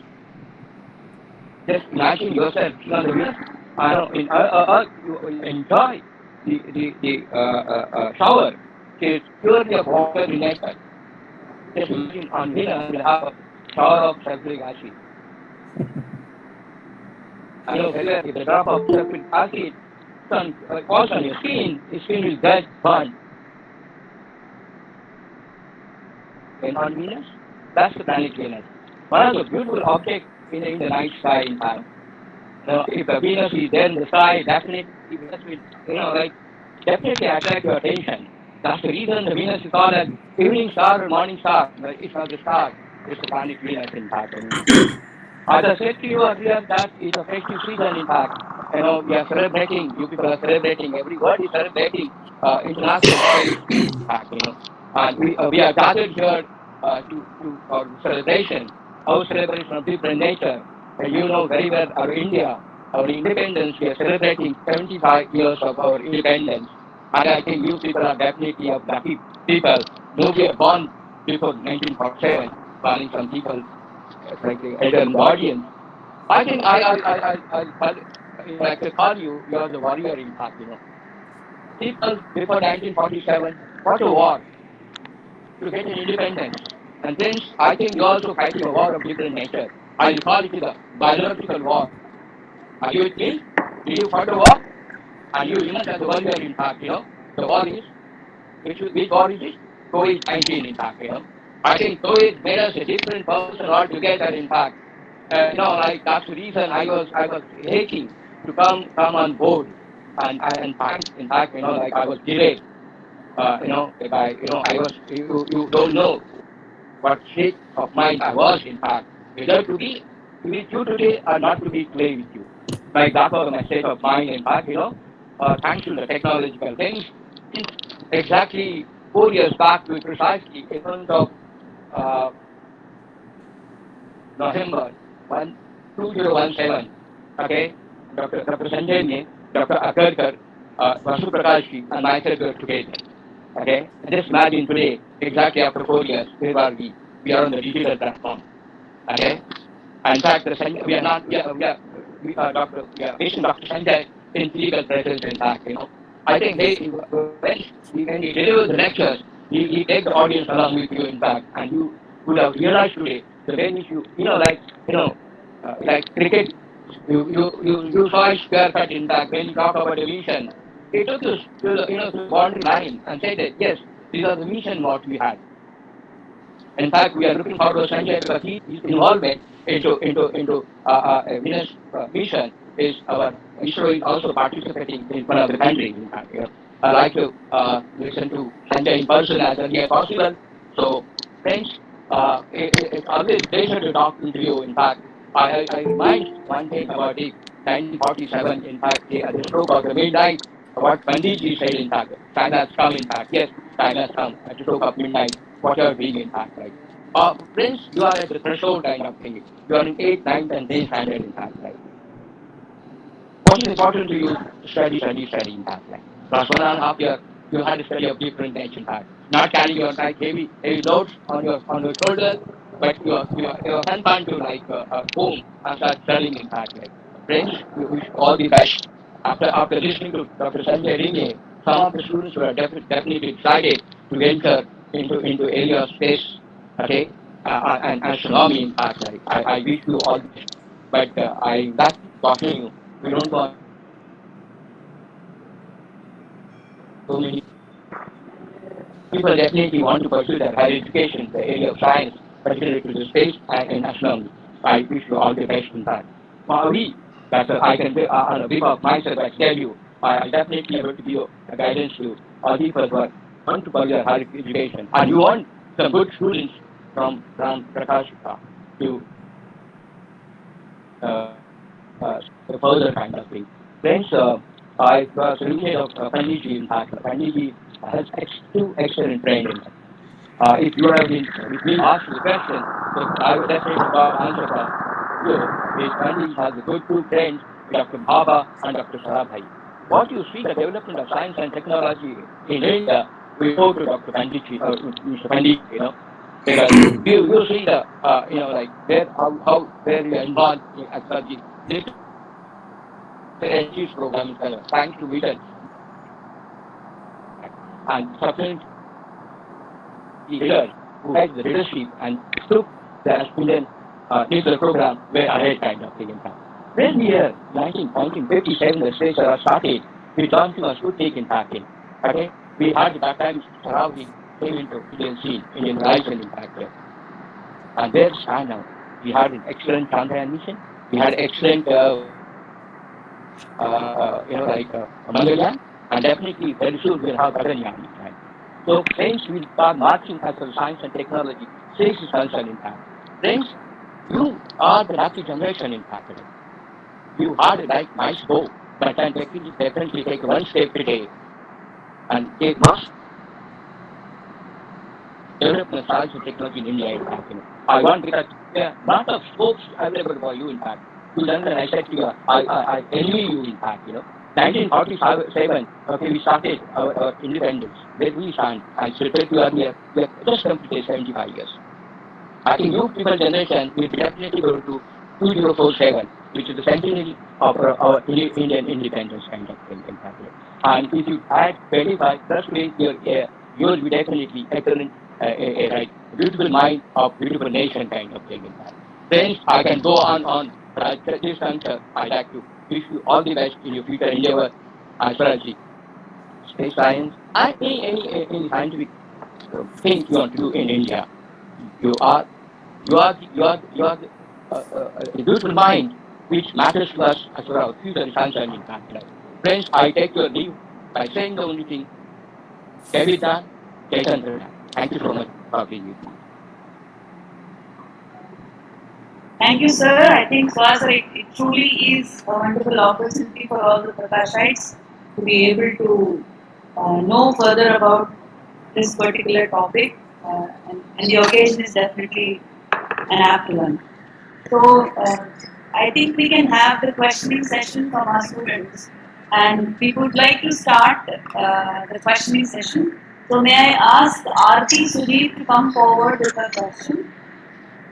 Just imagine yourself on the Venus. You will enjoy the shower. It's purely of water in nature. Just imagine on Venus we'll have a shower of sulfuric acid. If the drop of sulfuric acid falls on your skin will get burned. And on Venus, that's the planet Venus. One of the beautiful objects in the night sky, in fact. If the Venus is there in the sky, definitely Venus will, definitely attract your attention. That's the reason the Venus is called an evening star or morning star. It's not the star, it's the planet Venus, in fact. As I said to you earlier, that is a festive season, in fact. We are celebrating, you people are celebrating, everybody is celebrating International Space Day, in fact, And we are gathered here for celebration, our celebration of different nature. And you know very well our India, our independence, we are celebrating 75 years of our independence. And I think you people are definitely of lucky people. Nobody are born before 1947, barring some people like the elder in the audience. I think I could call you, you are the warrior, in fact, People before 1947 fought a war to get an independence. And then I think you also fighting a war of different nature. I will call it the biological war. Are you with me? Did you fight a war? And you know that the warrior, in fact, the war is, which war is it? COVID-19, in fact, I think COVID made us a different person altogether, in fact. That's the reason I was hating to come on board, and in fact, I was delayed. I was, you don't know what state of mind I was, in fact, whether to be with you today or not to be today with you. Like that was my state of mind, in fact, thanks to the technological things. Exactly 4 years back, we precisely in front of November 2017, okay, Dr. Sanjay, Dr. Akarkar, Vasu Prakash, and myself were together. Okay, just imagine today, exactly after 4 years, where are we? We are on the digital platform. Okay, in fact, we are not, we are facing Dr. Sanjay in physical presence, in fact, I think when he delivers the lectures, he takes the audience along with you, in fact, and you would have realized today the way which like cricket, you saw it square cut, in fact, when you talk about a vision, he took us to the boundary line and said that, yes, these are the mission what we had. In fact, we are looking forward to Sanjay because his involvement into Venus mission is our ISRO is also participating in one of the countries. In fact, I like to listen to Sanjay in person as early as possible. So, friends, it's always a pleasure to talk to you. In fact, I remind one thing about it. 1947, in fact, at the stroke of the midnight, what Panditji said, in fact, time has come, in fact, yes, time has come at the stroke of midnight, whatever being, in fact, right? Friends, you are at the threshold kind of thing. You are in 8th, 9th, and 10th standard, in fact, right? What is important to you? Study, in fact, right? Last 1.5 years, you had to study of different ancient art. Not carrying your like heavy loads on your shoulder, but you're confined to like a home and start studying in fact. Like friends, we wish all the best. After listening to Dr. Sanjay Ringe, some of the students were definitely excited to enter into area of space, okay, and astronomy in fact. Like I wish you all the best, but I like to caution you. We don't want so many people definitely want to pursue their higher education, the area of science, particularly to the space and in astronomy. I wish you all the best in that. We, that's I can say on a behalf of myself, I tell you, I definitely able to give a guidance to all people who want to pursue their higher education. And you want some good students from Prakash to uh, the further kind of thing. Friends, I was looking at Pandiji in fact. Pandiji has two excellent friends. If you have been with me asked the question, then I would definitely got answer from you. Is Pandiji has a good two friends, Dr. Bhaba and Dr. Sarabhai. What you see the development of science and technology in India, we go to Dr. Pandiji or Mr. Pandiji, because you see the like where how where you are involved in technology. NG's program is thanks to Wheaton and subsequently leaders who had the leadership and took the Indian nuclear program were ahead kind of thing in fact. When year 1957 the space era started, we launched a Sputnik in fact. Okay? We had that time Sarawagi came into Indian scene, Indian horizon in fact. And where we stand now? We had an excellent Chandrayaan mission. We had excellent Mangalyaan, and definitely very soon we'll have Gaganyaan. Right? So friends, we are marching as for science and technology. Space is concerned in fact. Friends, you are the lucky generation in fact. You had a nice goal, but can definitely take one step today and take much development of science and technology in India in fact. I want because there are a lot of scopes available for you in fact. You learn and I said to you, I envy you in fact. 1947, okay, we started our independence. Where we stand, I said to you earlier, we have just completed 75 years. I think you people generation will definitely go to 2047, which is the centenary of our Indian independence kind of thing in fact. And if you add 25 plus 20 years, you will be definitely excellent, right, beautiful mind of beautiful nation kind of thing in fact. Friends, I can go on. But at this juncture, I'd like to wish you all the best in your future endeavor as far as the space science and any scientific thing you want to do in India. You are the beautiful mind which matters to us as far as our future is concerned in fact. Friends, I take your leave by saying the only thing, Kevita, Ketan. Thank you so much for being with me. Thank you, sir. I think for us, it truly is a wonderful opportunity for all the Prakashites to be able to know further about this particular topic, and the occasion is definitely an apt one. So, I think we can have the questioning session from our students, and we would like to start the questioning session. So, may I ask Aarti Sudhir to come forward with a question?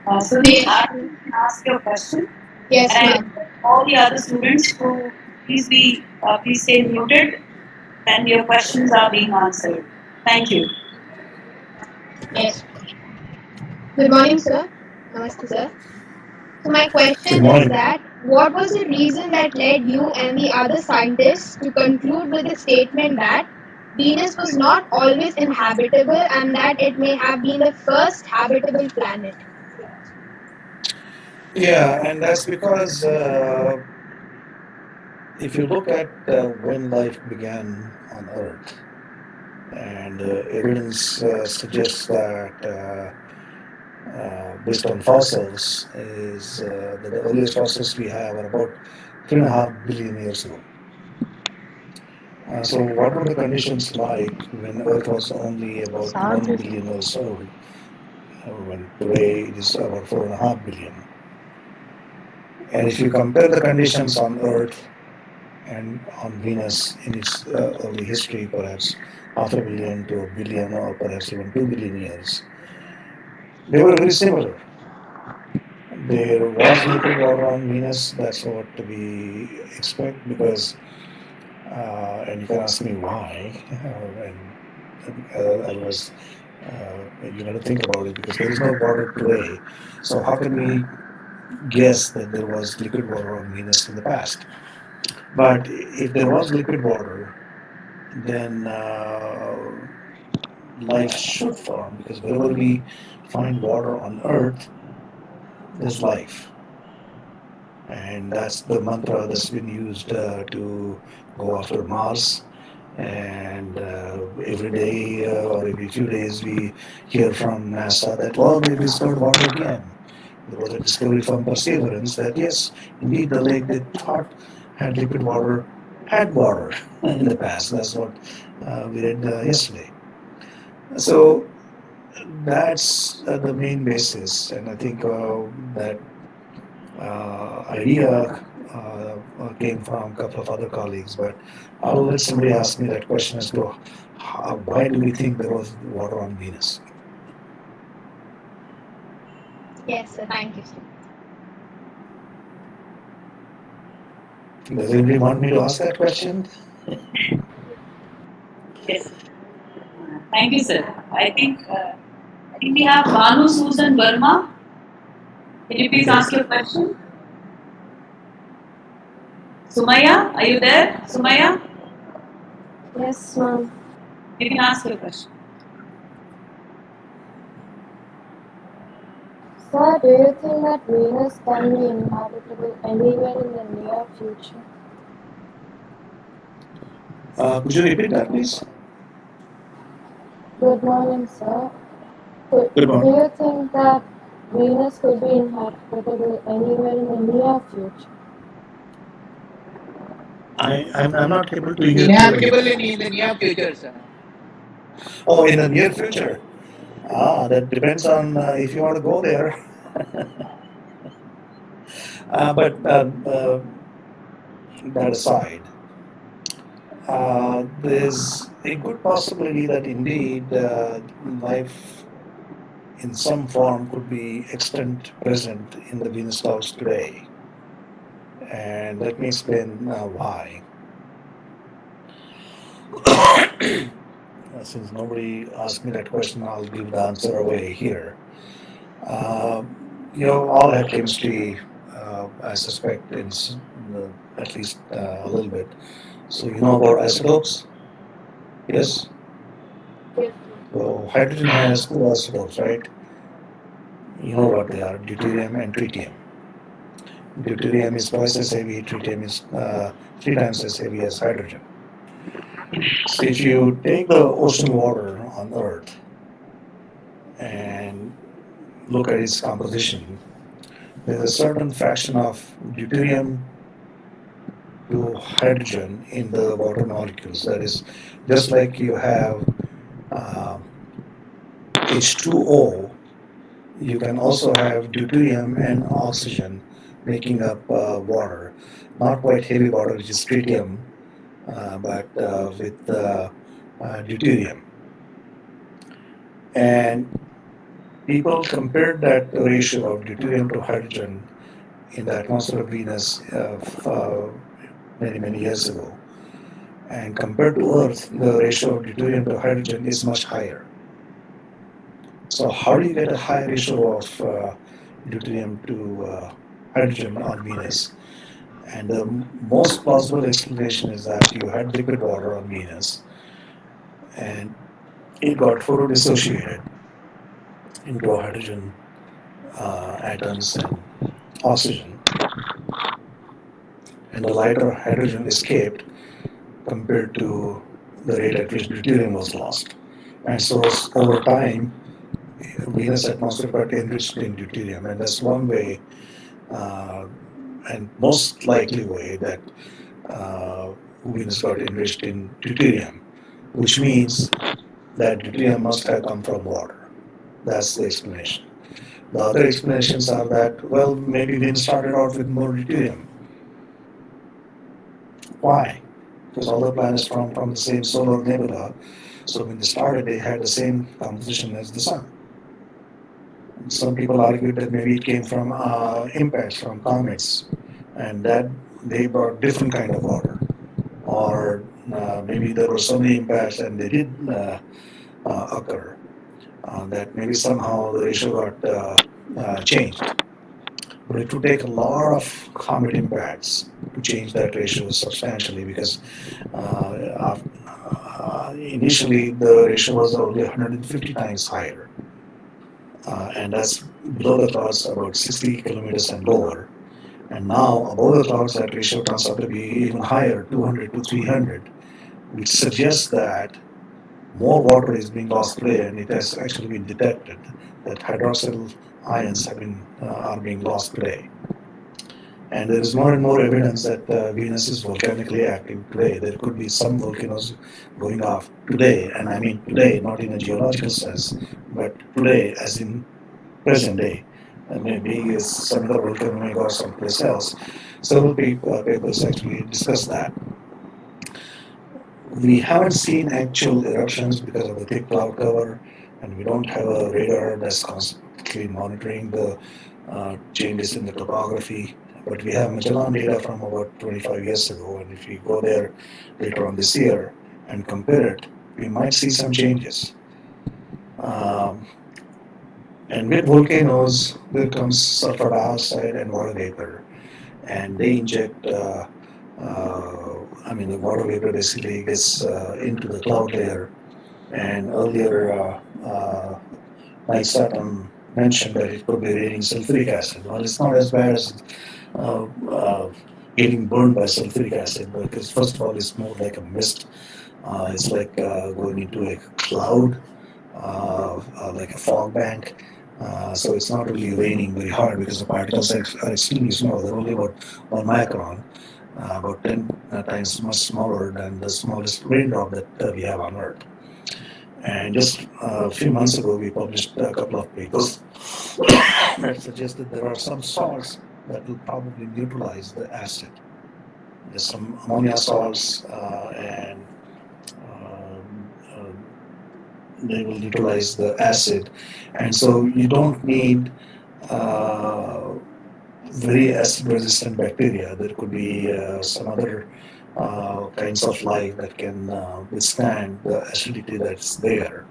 Sudhir, Aarti, you can ask your question. Yes, And ma'am. all the other students who please stay muted, and your questions are being answered. Thank you. Yes. Good morning, sir. Namaste, sir. So my Good question is morning. that what was the reason that led you and the other scientists to conclude with the statement that Venus was not always inhabitable and that it may have been the first habitable planet? Yeah, and that's because if you look at when life began on Earth, and evidence suggests that based on fossils, is that the earliest fossils we have are about 3.5 billion years ago. So, what were the conditions like when Earth was only about 1 billion years old? When today it is about 4.5 billion. And if you compare the conditions on Earth and on Venus in its early history, perhaps half a billion to a billion or perhaps even 2 billion years, they were very similar. There was liquid water on Venus. That's what we expect because, and you can ask me why, and otherwise you got to think about it because there is no water today. So how can we guess that there was liquid water on Venus in the past? But if there was liquid water, then life should form because wherever we find water on Earth, there's life. And that's the mantra that's been used to go after Mars. And every day or every few days, we hear from NASA that, well, they discovered water again. There was a discovery from Perseverance that, yes, indeed, the lake they thought had liquid water had water in the past. That's what we read yesterday. So that's the main basis. And I think that idea came from a couple of other colleagues, but I'll let somebody ask me that question as to why do we think there was water on Venus? Yes, sir. Thank you, sir. Does anybody want me to ask that question? Yes. Thank you, sir. I think we have Banu Susan Verma. Can you please ask your question? Sumaya, are you there? Sumaya, Yes, ma'am. you can ask your question. Sir, do you think that Venus can be inhabitable anywhere in the near future? Could you repeat that, please? Good morning, sir. Good Do morning. you think that Venus could be inhabitable anywhere in the near future? I'm not able to hear Inhabitable clearly. in the near future, sir. Oh, in the near future. That depends on if you want to go there. But that aside, there's a good possibility that indeed life in some form could be extant present in the Venus clouds today. And let me explain why. Since nobody asked me that question, I'll give the answer away here. Uh, you all had chemistry, I suspect, at least a little bit. So you know about isotopes? Yes? So hydrogen has two isotopes, right? You know what they are, deuterium and tritium. Deuterium is twice as heavy, tritium is 3 times as heavy as hydrogen. So if you take the ocean water on Earth and look at its composition, there's a certain fraction of deuterium to hydrogen in the water molecules. That is, just like you have uh, H2O, you can also have deuterium and oxygen making up water. Not quite heavy water, which is tritium, but with deuterium. And people compared that ratio of deuterium to hydrogen in the atmosphere of Venus many, many years ago. And compared to Earth, the ratio of deuterium to hydrogen is much higher. So how do you get a high ratio of deuterium to hydrogen on Venus? And the most plausible explanation is that you had liquid water on Venus and it got photodissociated into hydrogen atoms and oxygen. And the lighter hydrogen escaped compared to the rate at which deuterium was lost. And so over time, Venus atmosphere got enriched in deuterium, and that's one way, and most likely way that Venus got enriched in deuterium, which means that deuterium must have come from water. That's the explanation. The other explanations are that, well, maybe Venus started out with more deuterium. Why? Because all the planets from the same solar nebula. So when they started, they had the same composition as the sun. Some people argued that maybe it came from impacts from comets, and that they brought different kind of order. Or maybe there were so many impacts and they did occur that maybe somehow the ratio got changed. But it would take a lot of comet impacts to change that ratio substantially because initially the ratio was only 150 times higher. And that's below the clouds about 60 kilometers and lower. And now above the clouds that ratio turns out to be even higher, 200 to 300, which suggests that more water is being lost today, and it has actually been detected that hydroxyl ions are being lost today. And there is more and more evidence that Venus is volcanically active today. There could be some volcanoes going off today, and I mean today, not in a geological sense, but today, as in present day. And maybe some other volcano may go someplace else. Several papers actually discuss that. We haven't seen actual eruptions because of the thick cloud cover, and we don't have a radar that's constantly monitoring the changes in the topography. But we have Magellan data from about 25 years ago, and if we go there later on this year and compare it, we might see some changes. And with volcanoes, there comes sulfur dioxide and water vapor, and they inject. The water vapor basically gets into the cloud layer. And earlier, Mike Sutton mentioned that it could be raining sulfuric acid. Well, it's not as bad as uh, uh, getting burned by sulfuric acid because, first of all, it's more like a mist. It's like going into a cloud, like a fog bank. So it's not really raining very hard because the particles are extremely small. They're only about 1 micron, about 10 times much smaller than the smallest raindrop that we have on Earth. And just a few months ago, we published a couple of papers that suggest that there are some salts that will probably neutralize the acid. There's some ammonia salts, and they will neutralize the acid. And so you don't need very acid resistant bacteria. There could be some other kinds of life that can withstand the acidity that's there.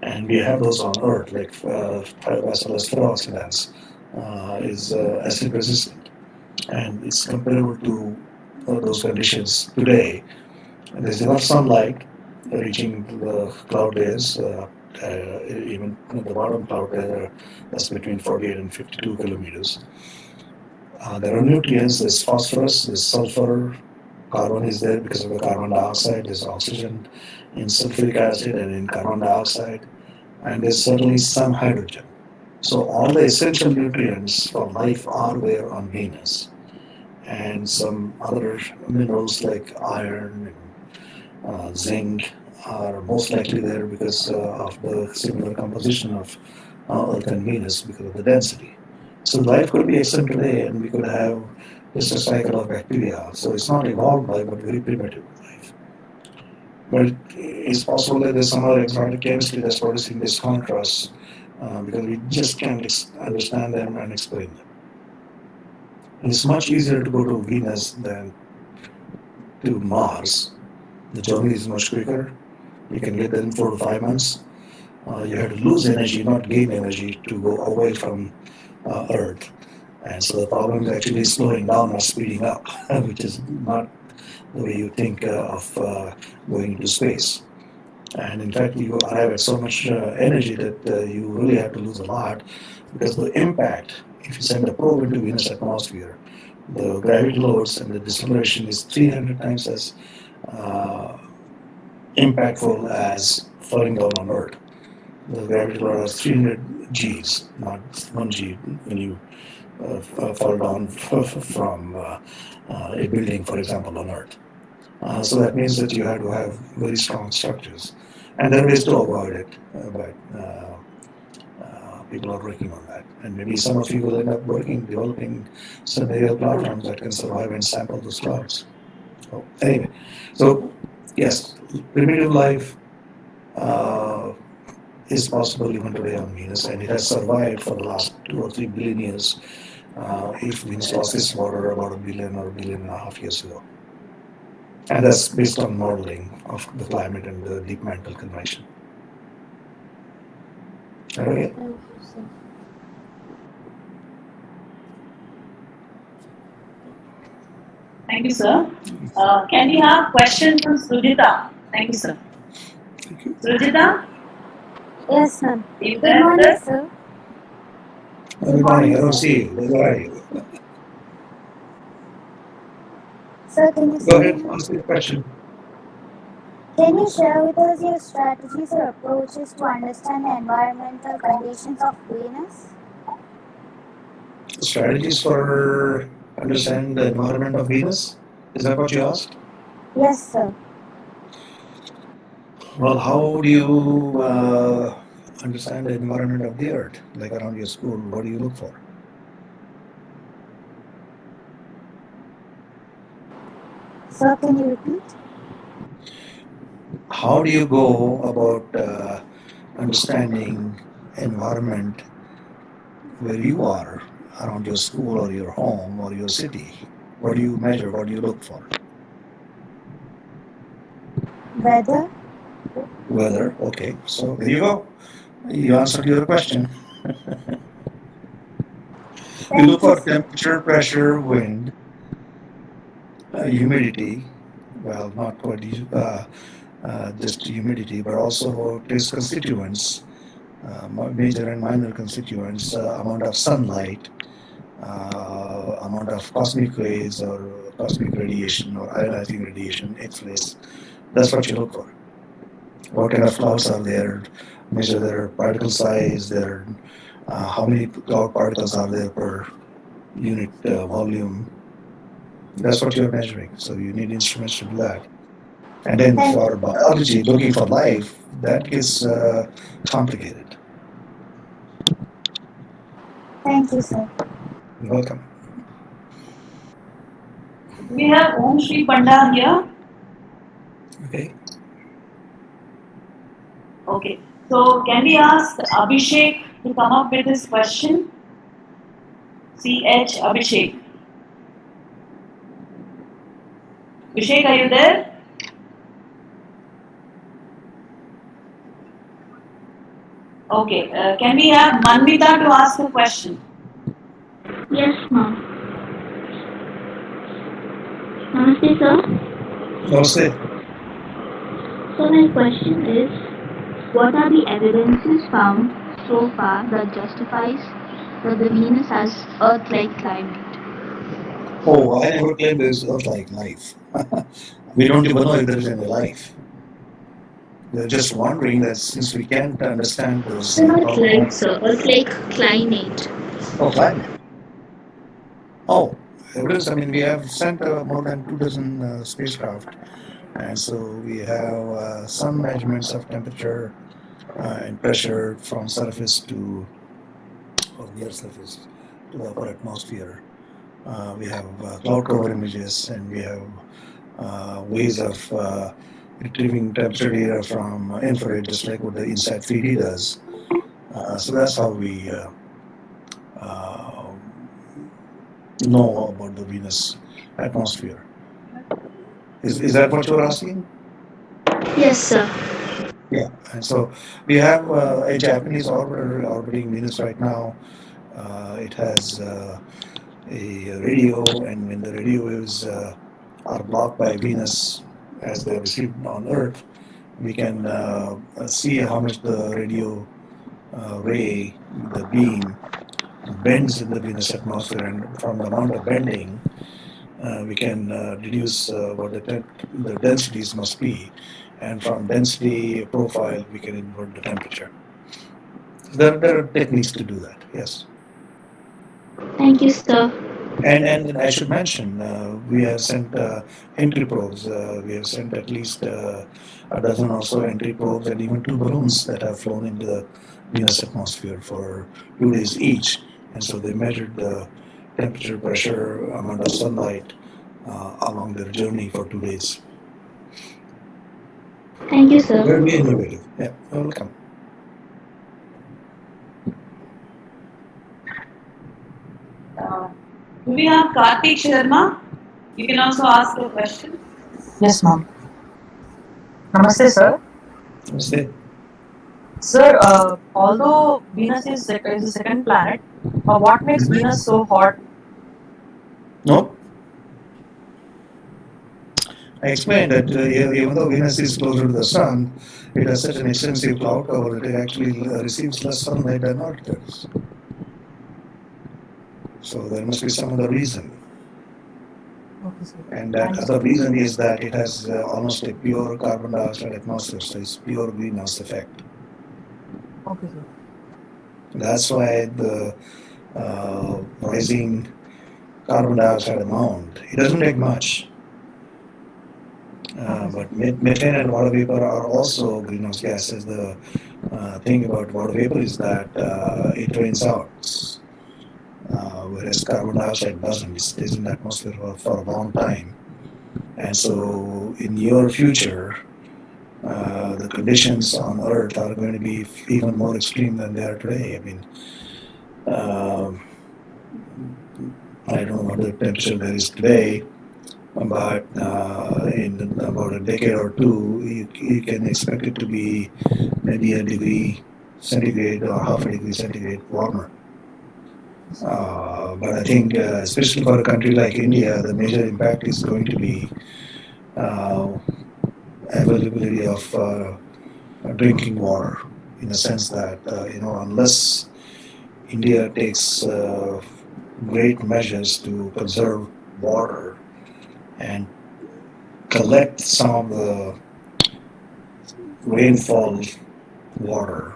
And we have those on Earth, like Thiobacillus ferooxidans is acid resistant. And it's comparable to those conditions today. And there's enough sunlight reaching the cloud layers, even at the bottom cloud layer, that's between 48 and 52 kilometers. There are nutrients, there's phosphorus, there's sulfur, carbon is there because of the carbon dioxide, there's oxygen in sulfuric acid and in carbon dioxide, and there's certainly some hydrogen. So all the essential nutrients for life are there on Venus. And some other minerals like iron and zinc are most likely there because of the similar composition of Earth and Venus because of the density. So life could be extinct today and we could have just a cycle of bacteria. So it's not evolved life but very primitive life. But it's possible that there's some other exotic chemistry that's producing this contrast because we just can't understand them and explain them. And it's much easier to go to Venus than to Mars. The journey is much quicker. You can get there in 4 to 5 months. You have to lose energy, not gain energy, to go away from Earth. And so the problem is actually slowing down or speeding up, which is not the way you think of going into space. And in fact, you arrive at so much energy that you really have to lose a lot because the impact, if you send a probe into Venus atmosphere, the gravity loads and the deceleration is 300 times as impactful as falling down on Earth. The gravity load has 300 Gs, not 1 G when you fall down from a building, for example, on Earth. So that means that you have to have very strong structures. And there are ways to avoid it, but people are working on that. And maybe some of you will end up developing some aerial platforms that can survive and sample those clouds. Oh, anyway, so yes, primitive life uh, is possible even today on Venus, and it has survived for the last 2 or 3 billion years. If Venus lost its water about a billion or a billion and a half years ago, and that's based on modeling of the climate and the deep mantle convection. Okay. Thank you, sir. Thank you, sir. Can we have question from Sujita? Thank you, sir. Thank you. Sujita, Yes, ma'am. you Good there with morning, us? sir. Good morning. I don't see you. Where are you? Sir, can you Go see ahead. me? Ask your question. Can you share with us your strategies or approaches to understand the environmental conditions of Venus? Strategies for understanding the environment of Venus. Is that what you asked? Yes, sir. Well, how do you understand the environment of the Earth? Like around your school, what do you look for? Sir, can you repeat? How do you go about understanding environment where you are around your school or your home or your city? What do you measure? What do you look for? Weather? Weather. Okay, so there you go. You answered your question. You look Thank you, for sir. temperature, pressure, wind, humidity. Well, not quite just humidity, but also trace constituents, major and minor constituents, amount of sunlight, amount of cosmic rays or cosmic radiation or ionizing radiation, X-rays. That's what you look for. What kind of clouds are there? Measure their particle size, their how many cloud particles are there per unit volume. That's what you're measuring. So you need instruments to do that. And then Thank for you. biology, looking for life, that gets complicated. Thank you, sir. You're welcome. Do we have Om Shri Panda here? Okay. Okay. So can we ask Abhishek to come up with this question? CH Abhishek. Abhishek, are you there? Okay. Can we have Manvita to ask a question? Yes, ma'am. Namaste, sir. Namaste. So my question is, what are the evidences found so far that justifies that the Venus has Earth-like climate? Oh, I never claimed there is Earth-like life. We don't even know if there is any life. We're just wondering that since we can't understand those So not life, compounds. sir. Earth-like climate. Oh, climate. Oh, evidence. I mean, we have sent more than 2 dozen spacecraft, and so we have some measurements of temperature and pressure from surface to or near surface to the upper atmosphere. We have cloud cover images, and we have ways of retrieving temperature data from infrared, just like what the INSAT 3D does. So that's how we uh, know about the Venus atmosphere. Is that what you're asking? Yes, sir. Yeah. And so we have a Japanese orbiter orbiting Venus right now. It has a radio, and when the radio waves are blocked by Venus as they're received on Earth, we can see how much the radio ray, the beam, bends in the Venus atmosphere, and from the amount of bending, we can deduce what the densities must be, and from density profile, we can invert the temperature. There are techniques to do that. Yes. Thank you, sir. And I should mention, we have sent entry probes. We have sent at least a dozen or so entry probes and even 2 balloons that have flown into the Venus atmosphere for 2 days each. And so they measured the temperature, pressure, amount of sunlight, along their journey for 2 days. Thank you, sir. Very innovative. Yeah, welcome. Do we have Karthik Sharma? You can also ask a question. Yes, ma'am. Namaste, sir. Say, Sir, although Venus is the second planet, what makes Venus so hot? no? I explained that even though Venus is closer to the Sun, it has such an extensive cloud cover that it actually receives less sunlight than Earth does. So there must be some other reason. Okay, sir. And that other reason is that it has almost a pure carbon dioxide atmosphere, so it's pure greenhouse effect. Okay, sir. That's why the rising carbon dioxide amount, it doesn't take much. But methane and water vapor are also greenhouse gases. The thing about water vapor is that it drains out, whereas carbon dioxide doesn't. It stays in the atmosphere for a long time. And so in your future, the conditions on Earth are going to be even more extreme than they are today. I mean, I don't know what the temperature there is today, but in about a decade or two, you can expect it to be maybe a degree centigrade or half a degree centigrade warmer. But I think, especially for a country like India, the major impact is going to be availability of drinking water, in a sense that unless India takes great measures to conserve water and collect some of the rainfall water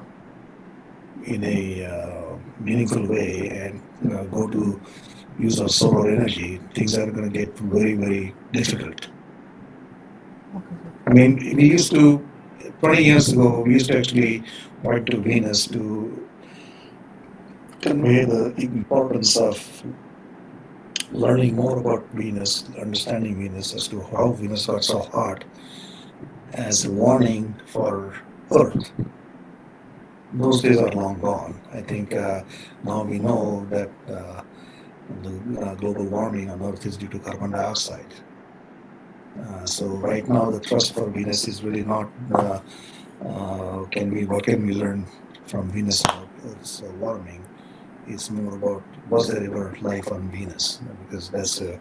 in a meaningful way and go to use of solar energy, things are going to get very, very difficult. I mean, we used to, 20 years ago, we used to actually point to Venus to convey the importance of learning more about Venus, understanding Venus as to how Venus got so hot, as a warning for Earth. Those days are long gone. I think now we know that the global warming on Earth is due to carbon dioxide. So right now the thrust for Venus is really not what can we learn from Venus about Earth's warming. It's more about was there ever life on Venus, because that's a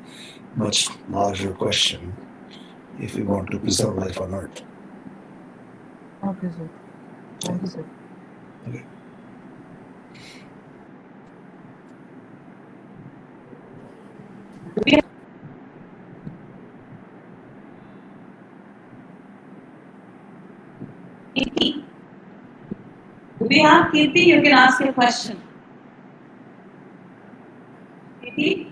much larger question if we want to preserve life on Earth. Okay, sir. Thank you, sir. Okay. Kirti. Do we have Kirti? You can ask your question. Kirti?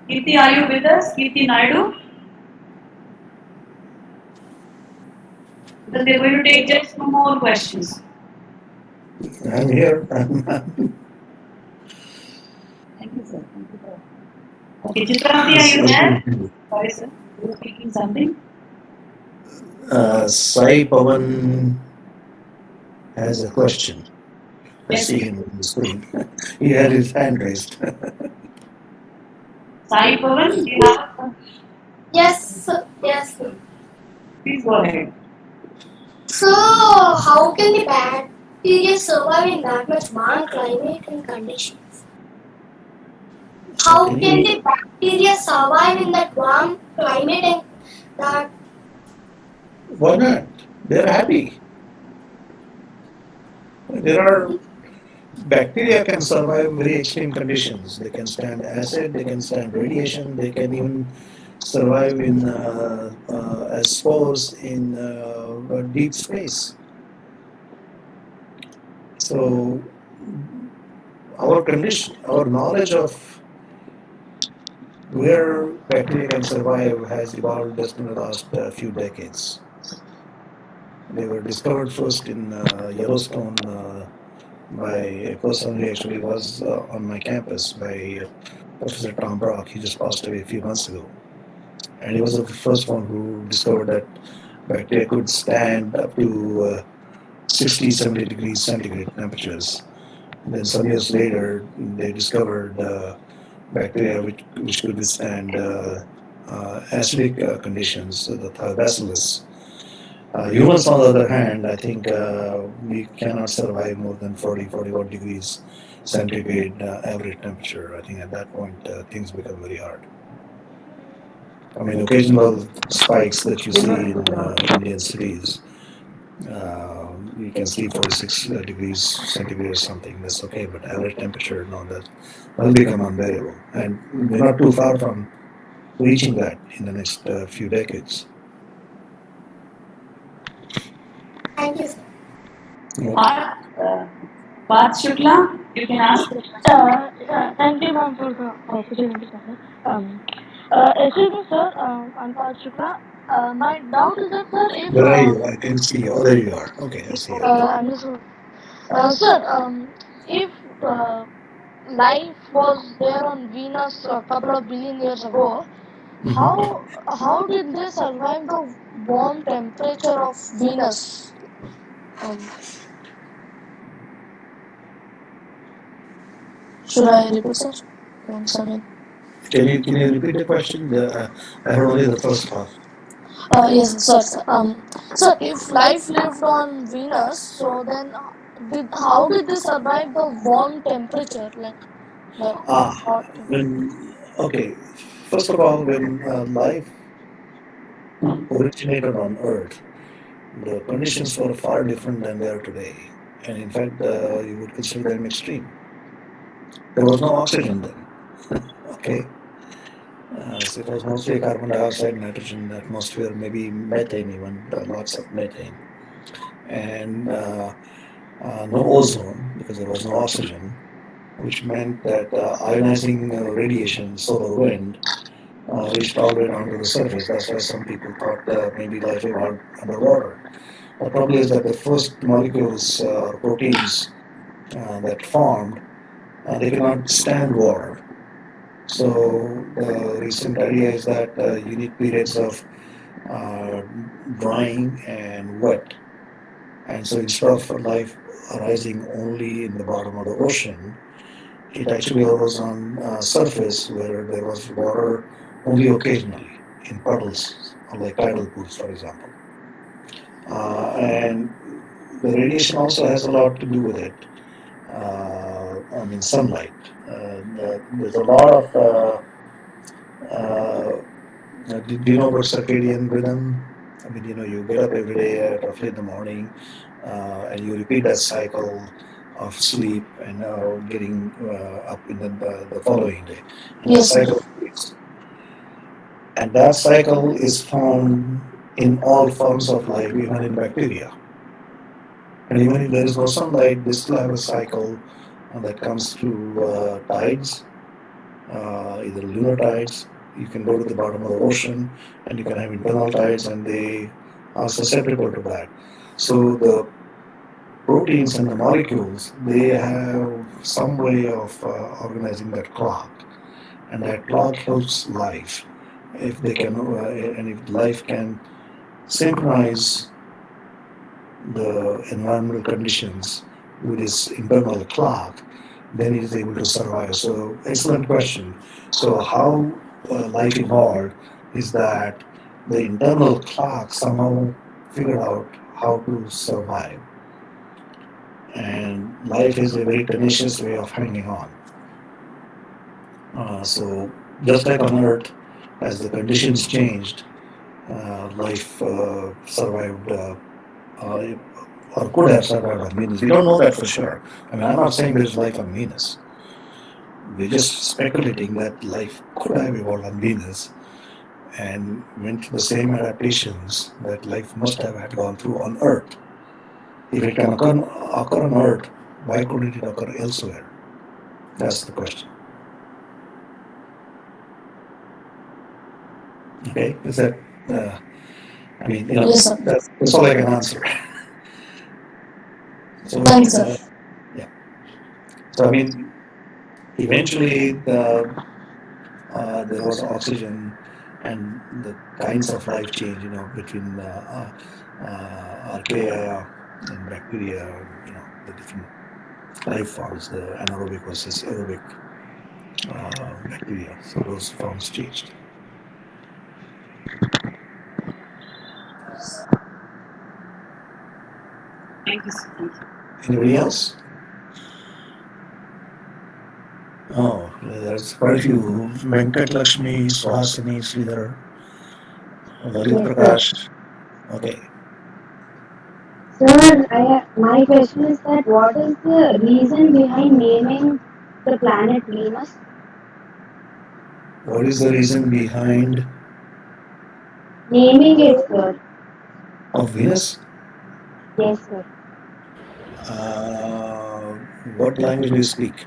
Kirti, are you with us? Kirti Naidu? Because they're going to take just two more questions. I'm here. Thank you, sir. Thank you, sir. Okay, Chitranti, are you there? Sorry, sir. You were speaking something? Sai Pavan has a question. I Yes. see him on the screen. He had his hand raised. Sai Pavan, do you have a Yes, sir. Yes, sir. Please go ahead. So, how can the bacteria survive in that much warm climate and conditions? How can the bacteria survive in that warm climate and that? Why not? They're happy. There are bacteria can survive very extreme conditions. They can stand acid, they can stand radiation, they can even survive in as spores in deep space. So our knowledge of where bacteria can survive has evolved just in the last few decades. They were discovered first in Yellowstone by a person who actually was on my campus by Professor Tom Brock. He just passed away a few months ago. And he was the first one who discovered that bacteria could stand up to 60, 70 degrees centigrade temperatures. And then some years later, they discovered bacteria which could withstand acidic conditions, the thiobacillus. Humans, on the other hand, I think we cannot survive more than 40, 41 degrees centigrade average temperature. I think at that point things become very hard. I mean, occasional spikes that you see in Indian cities, you can see 46 degrees centigrade or something, that's okay, but average temperature, no, that will become unbearable. And we're not too far from reaching that in the next few decades. Thank you, sir. Parth Shukla, you can ask the question. Thank you, ma'am, for the opportunity, sir. Excuse me, sir. I'm Parth Shukla. My doubt is that, sir, if Where are you? I can see you. Oh, there you are. Okay, I see you. I'm just sir, if life was there on Venus a couple of billion years ago, how did they survive the warm temperature of Venus? Should I repeat, sir? Once again. Can you repeat the question? I heard only the first part. Yes, sir. Sir, if life lived on Venus, so then how did they survive the warm temperature, like the hot? Okay, first of all, when life originated on Earth, the conditions were far different than they are today. And in fact, you would consider them extreme. There was no oxygen then. Okay. So it was mostly carbon dioxide, nitrogen atmosphere, maybe methane even, lots of methane. And no ozone because there was no oxygen, which meant that ionizing radiation, solar wind, reached all the way down to the surface. That's why some people thought maybe life evolved underwater. The problem is that the first molecules or proteins that formed, they cannot stand water. So the recent idea is that you need periods of drying and wet. And so instead of life arising only in the bottom of the ocean, it actually arose on surface where there was water only occasionally in puddles, like tidal pools, for example. And the radiation also has a lot to do with it. I mean, sunlight. There's a lot of. Do you know about circadian rhythm? I mean, you get up every day roughly in the morning, and you repeat that cycle of sleep and now getting up in the following day. And Yes, that cycle repeats. And that cycle is found in all forms of life, even in bacteria. And even if there is no sunlight, they still have a cycle that comes through tides, either lunar tides. You can go to the bottom of the ocean and you can have internal tides, and they are susceptible to that. So the proteins and the molecules, they have some way of organizing that clock, and that clock helps life. If they can, and if life can synchronize the environmental conditions with its internal clock, then it is able to survive. So, excellent question. So, how life evolved is that the internal clock somehow figured out how to survive. And life is a very tenacious way of hanging on. So, just like on Earth, as the conditions changed, life survived. Or could have survived on Venus. We don't know that for sure. I mean, I'm not saying there's life on Venus. We're just speculating that life could have evolved on Venus and went through the same adaptations that life must have had gone through on Earth. If it can occur on Earth, why couldn't it occur elsewhere? That's the question. Okay, is that, I mean, Yes, sir. that's all I can answer. So, Thanks, sir. yeah. So, I mean, eventually there was oxygen, and the kinds of life change, between archaea and bacteria, the different life forms, the anaerobic versus aerobic bacteria. So those forms changed. Thank you, sir. Thank you. Anybody else? Oh, there's quite a few. Venkat Lakshmi, Suhasini, Sridhar, Lalit Yes, sir. Prakash. Okay. Sir, my question is that what is the reason behind naming the planet Venus? What is the reason behind Naming it, sir. of Venus? Yes, sir. Uh, what language do you speak?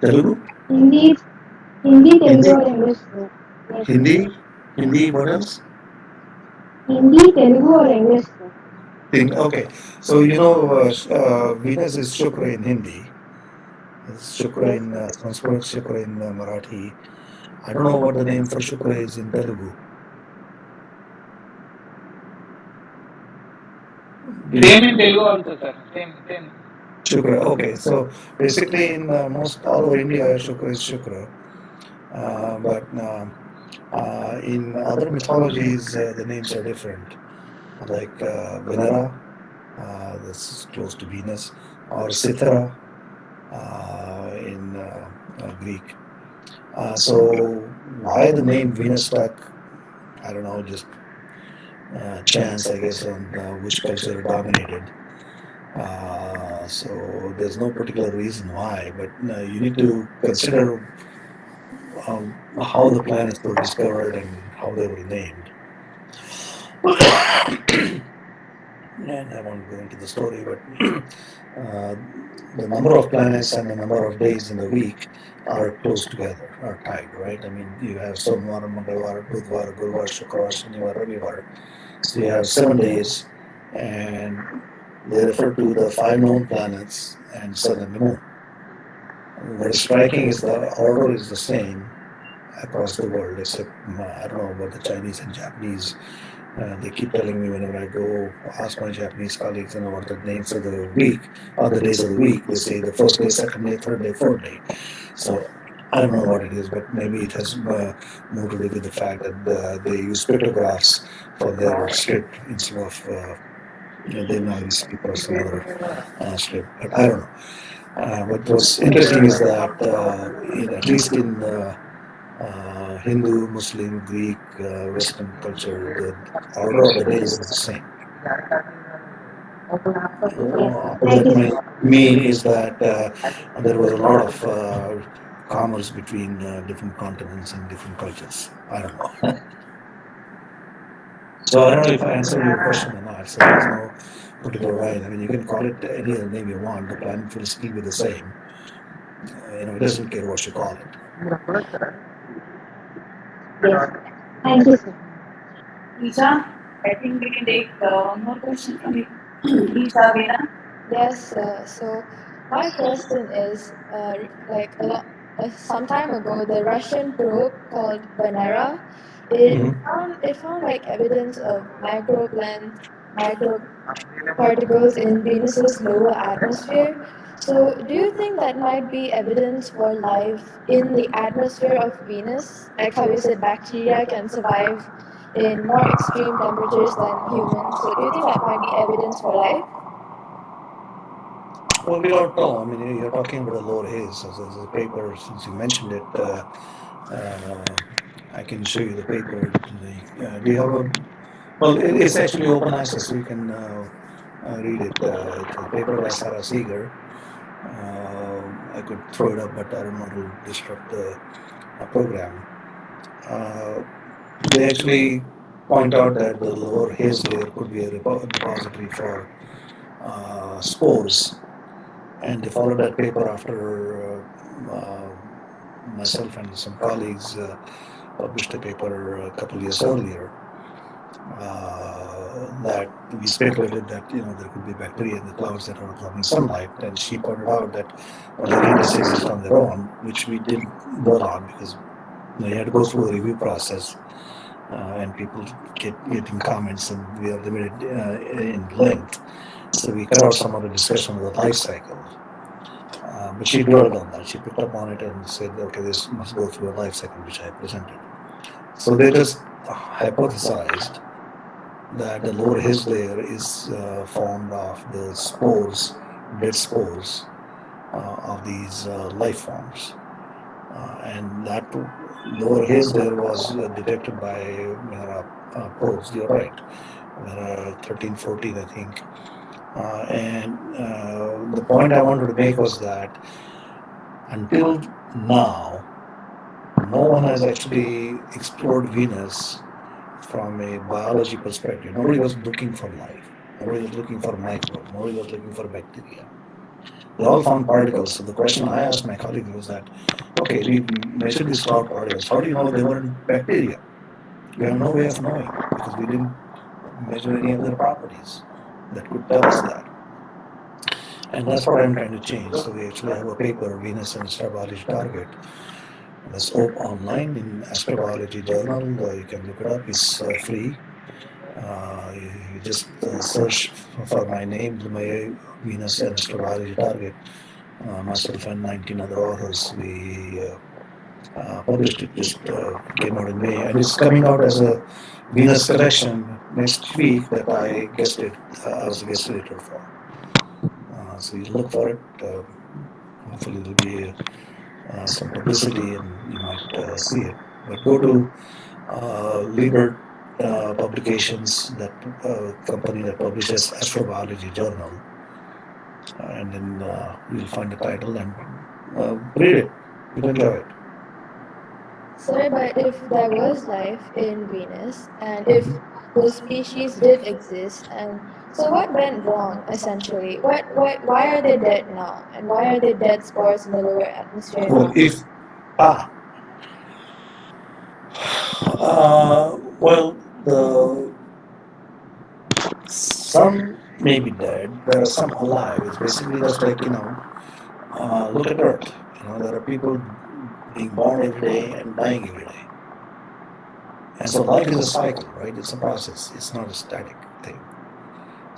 Telugu? Hindi, Hindi, Telugu, Hindi? or English, sir. Yes, sir. Hindi? Hindi, what else? Hindi, Telugu, or English, sir. Okay. So, Venus is Shukra in Hindi. It's Shukra Yes, in sir. Sanskrit, Shukra in Marathi. I don't know what the name for Shukra is in Telugu. Same in Telugu also, sir. Same. Shukra. Okay. So basically, in most all over India, Shukra is Shukra. But in other mythologies, the names are different. Like Venera, that's close to Venus, or Sithara in Greek. So why the name Venus stuck? I don't know, just chance, I guess, on which culture dominated. So there's no particular reason why, but you need to consider how the planets were discovered and how they were named. And I won't go into the story, but the number of planets and the number of days in the week are close together, are tied, right? I mean, you have Somvar, Mangalvar, Budvar, Gurvar, Shukrar, Shanivar, Ravivar. So you have 7 days, and they refer to the 5 known planets and sun and the moon. What is striking is the order is the same across the world, except I don't know about the Chinese and Japanese. They keep telling me whenever I go ask my Japanese colleagues, what the names of the week, or the days of the week, they say the first day, second day, third day, fourth day. So I don't know what it is, but maybe it has more to do with the fact that they use pictographs for their script instead of Devanagari script or some other script. But I don't know. What was interesting is that, at least in Hindu, Muslim, Greek, Western culture, the order of the days is the same. What Thank you, that sir. may mean is that there was a lot of commerce between different continents and different cultures. I don't know. So I don't know if I answered your question or not. So there's no particular right. I mean, you can call it any other name you want. The planet will still be the same. It doesn't care what you call it. Yes. Thank you, sir. Isha, I think we can take one more question from you. Isha, Veena. Yes, so my question is, some time ago, the Russian probe called Venera, it found like evidence of microparticles in Venus's lower atmosphere. So, do you think that might be evidence for life in the atmosphere of Venus? Like how you said, bacteria can survive in more extreme temperatures than humans. So, do you think that might be evidence for life? Well, we don't know. I mean, you're talking about the lower haze. So there's a paper, since you mentioned it, I can show you the paper. Do you have a? Well, it's actually open access, so you can read it. It's a paper by Sarah Seeger. I could throw it up, but I don't want to disrupt the program. They actually point out that the lower haze layer could be a depository for spores, and they followed that paper after myself and some colleagues published a paper a couple years earlier. that we speculated that there could be bacteria in the clouds that are absorbing sunlight, and she pointed out that they can just exist on their own, which we didn't dwell on because you had to go through a review process, and people getting comments, and we are limited in length, so we cut out some of the discussion of the life cycle. But she dwelled on that. She picked up on it and said, okay, this must go through a life cycle, which I presented. So they just hypothesized that the lower haze layer is formed of the spores, dead spores of these life forms. And that lower haze layer was detected by probes. You're right. There are 13, 14, I think. And the point I wanted to make was that until now, no one has actually explored Venus from a biology perspective. Nobody was looking for life. Nobody was looking for microbes. Nobody was looking for bacteria. They all found particles. So the question I asked my colleague was that, okay, we measured these cloud particles. How do you know they weren't bacteria? We have no way of knowing because we didn't measure any of their properties that could tell us that. And that's what I'm trying to change. So we actually have a paper, Venus and Astrobiology Target. That's online in Astrobiology Journal. You can look it up. It's free. You just search for my name, my Venus and Astrobiology Target. Myself and 19 other authors, we published it. Just came out in May, and it's coming out as a Venus collection next week that I was a guest editor for. So you look for it. Hopefully there'll be some publicity and you might see it. But go to Liebert Publications, that company that publishes Astrobiology Journal, and then you'll find the title and read it. You'll enjoy it. Sir, but if there was life in Venus, and if those species did exist, and so what went wrong essentially? Why are they dead now? And why are they dead spores in the lower atmosphere Well, now? if ah, well, the some may be dead. There are some alive. It's basically just like look at Earth. There are people being born every day and dying every day. And so life is a cycle, right? It's a process. It's not a static thing.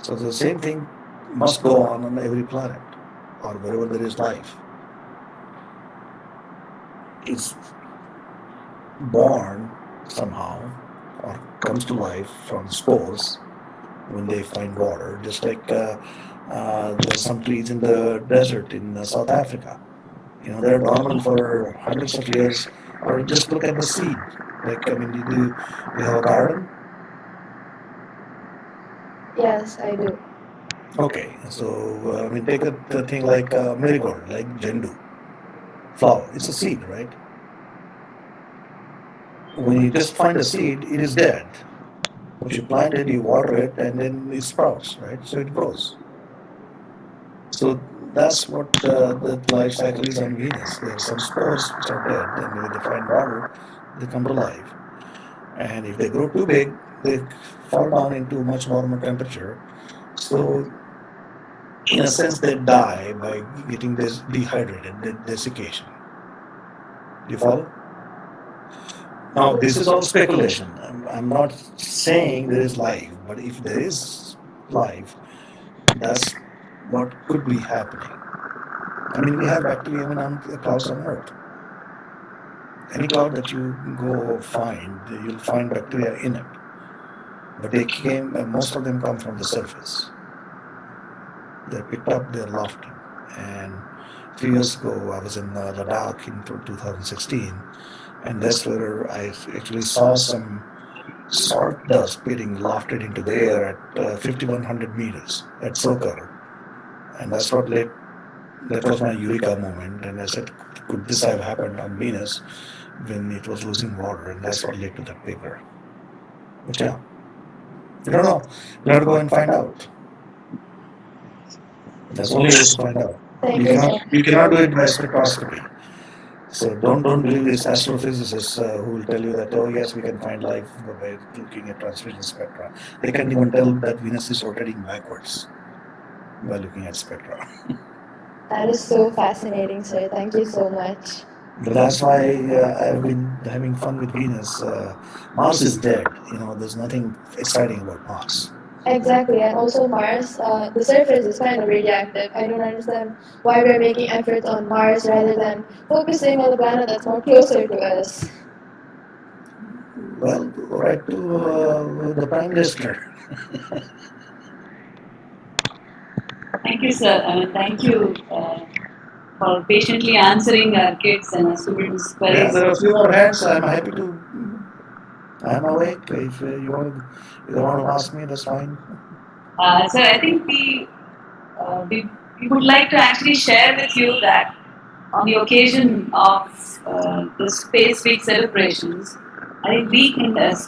So the same thing must go on every planet or wherever there is life. It's born somehow or comes to life from spores when they find water, just like there's some trees in the desert in South Africa. They're dormant for hundreds of years, or just look at the seed. Like, I mean, you have a garden? Yes, I do. Okay, so, I mean, take a thing like marigold, like Jendu flower. It's a seed, right? When you just find a seed, it is dead. But you plant it, you water it, and then it sprouts, right? So it grows. So that's what the life cycle is on Venus. There are some spores which are dead, and when they find water, they come to life. And if they grow too big, they fall down into much warmer temperature. So, in a sense, they die by getting dehydrated, desiccation. Do you follow? Now, this is all speculation. I'm not saying there is life, but if there is life, that's what could be happening. I mean, we have bacteria even on clouds on Earth. Any cloud that you go find, you'll find bacteria in it. But most of them come from the surface. They're picked up, they're lofted. And a few years ago, I was in Ladakh in 2016, and that's where I actually saw some salt dust getting lofted into the air at 5,100 meters at Sokar. And that was my eureka moment. And I said, could this have happened on Venus when it was losing water? And that's what led to that paper. But yeah, you don't know. You have to go and find out. That's the only way to find out. Thank you, sir. You cannot do it by spectroscopy. So don't believe these astrophysicists who will tell you that, oh yes, we can find life by looking at transmission spectra. They can't even tell that Venus is rotating backwards by looking at spectra. That is so fascinating, sir. Thank you so much. But that's why I've been having fun with Venus. Mars is dead. There's nothing exciting about Mars. Exactly, and also Mars, the surface is kind of radioactive. I don't understand why we're making efforts on Mars rather than focusing on the planet that's more closer to us. Well, right to the Prime Minister. Thank you, sir. Thank you for patiently answering our kids and our students' Yeah, queries. there are a few more hands. I'm happy to. I'm awake. If you don't want to ask me, that's fine. So I think we would like to actually share with you that on the occasion of the Space Week celebrations, I think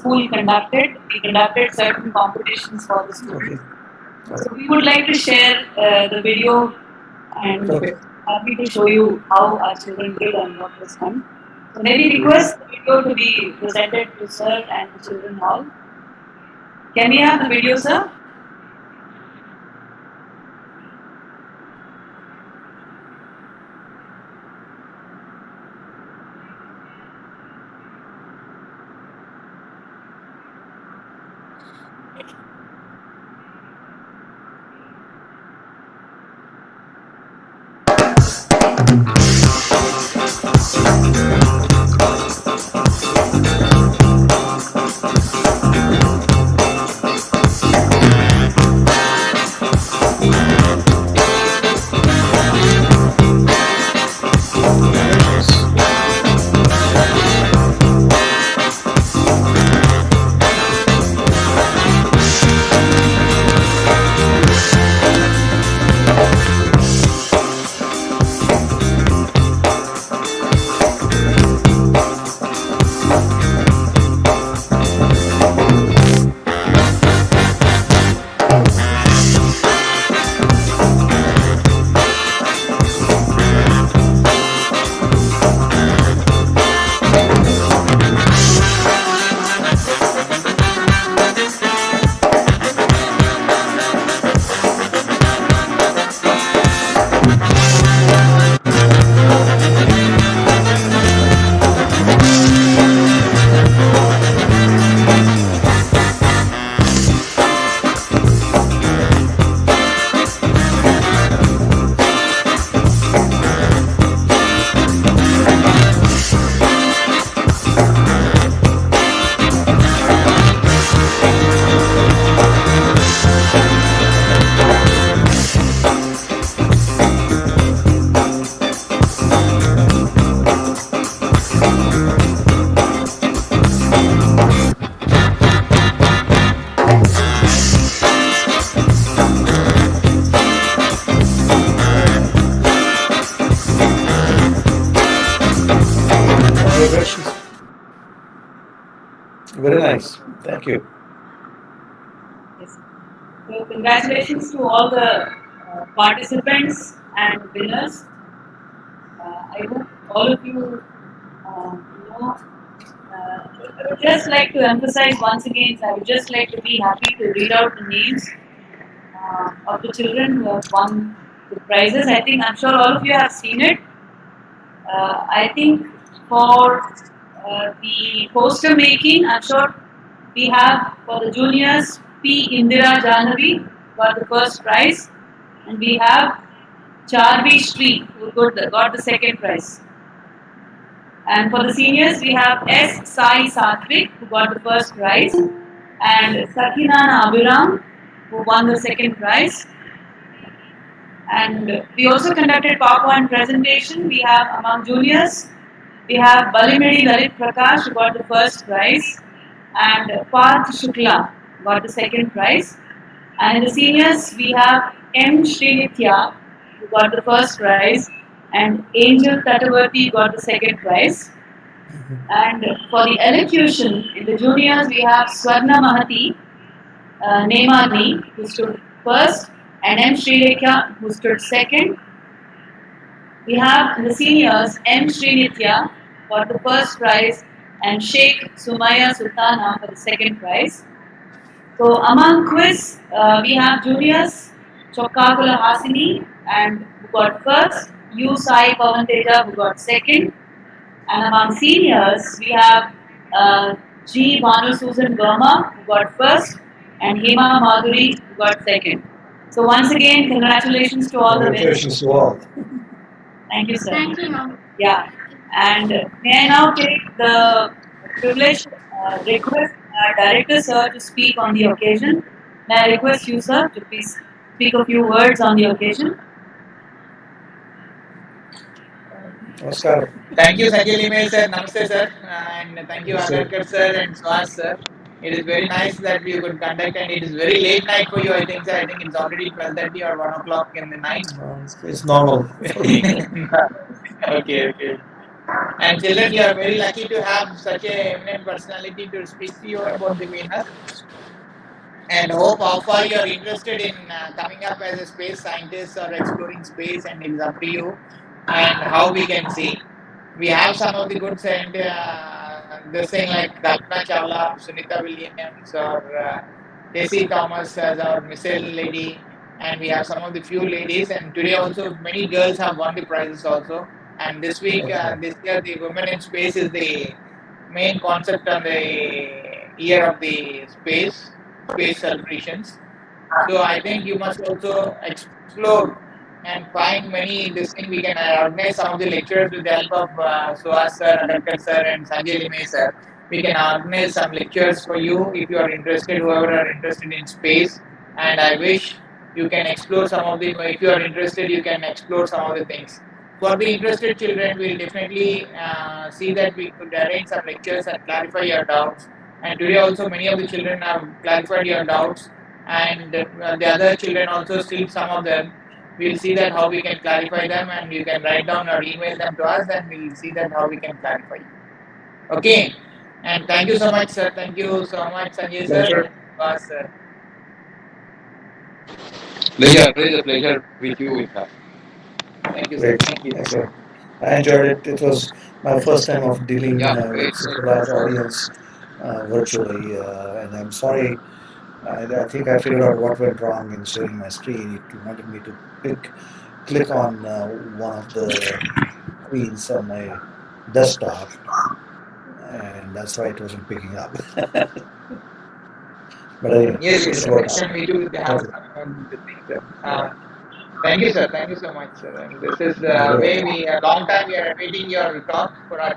we conducted certain competitions for the students. So we would like to share the video and happy to show you how our children did and what was done. So maybe request the video to be presented to sir and the children all. Can we have the video, sir? Very nice. Thank you. Yes. So congratulations to all the participants and winners. I hope all of you know. I would just like to emphasize once again, I would just like to be happy to read out the names of the children who have won the prizes. I think I'm sure all of you have seen it. I think for the poster making, I'm sure we have for the juniors P. Indira Janavi got the first prize, and we have Charvi Shri who got the second prize. And for the seniors, we have S. Sai Satvik who got the first prize, and Sakinana Abhiram who won the second prize. And we also conducted PowerPoint presentation. We have among juniors, we have Balimedi Lalit Prakash who got the first prize, and Parth Shukla got the second prize. And in the seniors, we have M. Srinitya who got the first prize, and Angel Tatavarti got the second prize. And for the elocution, in the juniors, we have Swarna Mahati, Nemarni, who stood first, and M. Srilekha, who stood second. We have in the seniors M. Srinitya for the first prize and Sheikh Sumaya Sultana for the second prize. So among quiz, we have juniors Chokkakula Hasini and who got first, U Sai Pavanteja who got second, and among seniors we have G Banu Susan Burma who got first and Hema Madhuri who got second. So once again, congratulations to all the winners. Congratulations to all. Thank you, sir. Thank you, ma'am. Yeah, and may I now take the privilege request Director Sir to speak on the occasion. May I request you, sir, to please speak a few words on the occasion. Namaskar. Thank you, Sanjay Lime sir, Namaste sir, and thank you Agarkar sir and Swaz sir. It is very nice that you could conduct, and it is very late night for you, I think, sir. I think it's already 12:30 or 1 o'clock in the night. It's normal for me. Okay. And children, you are very lucky to have such a eminent personality to speak to you about the Venus. And hope how far you are interested in coming up as a space scientist or exploring space, and it's up to you and how we can see. We have some of the good this thing like Kalpana Chawla, Sunita Williams, or Casey Thomas as our missile lady, and we have some of the few ladies. And today also many girls have won the prizes also. And this week, this year, the Women in Space is the main concept on the year of the space celebrations. So I think you must also explore and find many this thing. We can organize some of the lectures with the help of Suhas sir, Agarkar sir, and Sanjay Lime sir. We can organize some lectures for you if you are interested, whoever are interested in space. And I wish you can explore some of the. If you are interested, you can explore some of the things. For the interested children, we'll definitely see that we could arrange some lectures and clarify your doubts. And today also many of the children have clarified your doubts, and the other children also still some of them. We'll see that how we can clarify them, and you can write down or email them to us, and we'll see that how we can clarify. Okay. And thank you so much, sir. Thank you so much, Sanjay sir. Sir. Pleasure with you, Vizag. Thank you, sir. Great. Thank you. Excellent. I enjoyed it. It was my first time of dealing Yeah, with great. such a large audience virtually, and I'm sorry. I think I figured out what went wrong in sharing my screen. It wanted me to click on one of the queens on my desktop, and that's why it wasn't picking up. But anyway, Yes, it sir. works. Next time we do have Okay. the thing, sir. Thank you, sir. Thank you so much, sir. And this is You're way welcome. we a long time we are awaiting your talk for our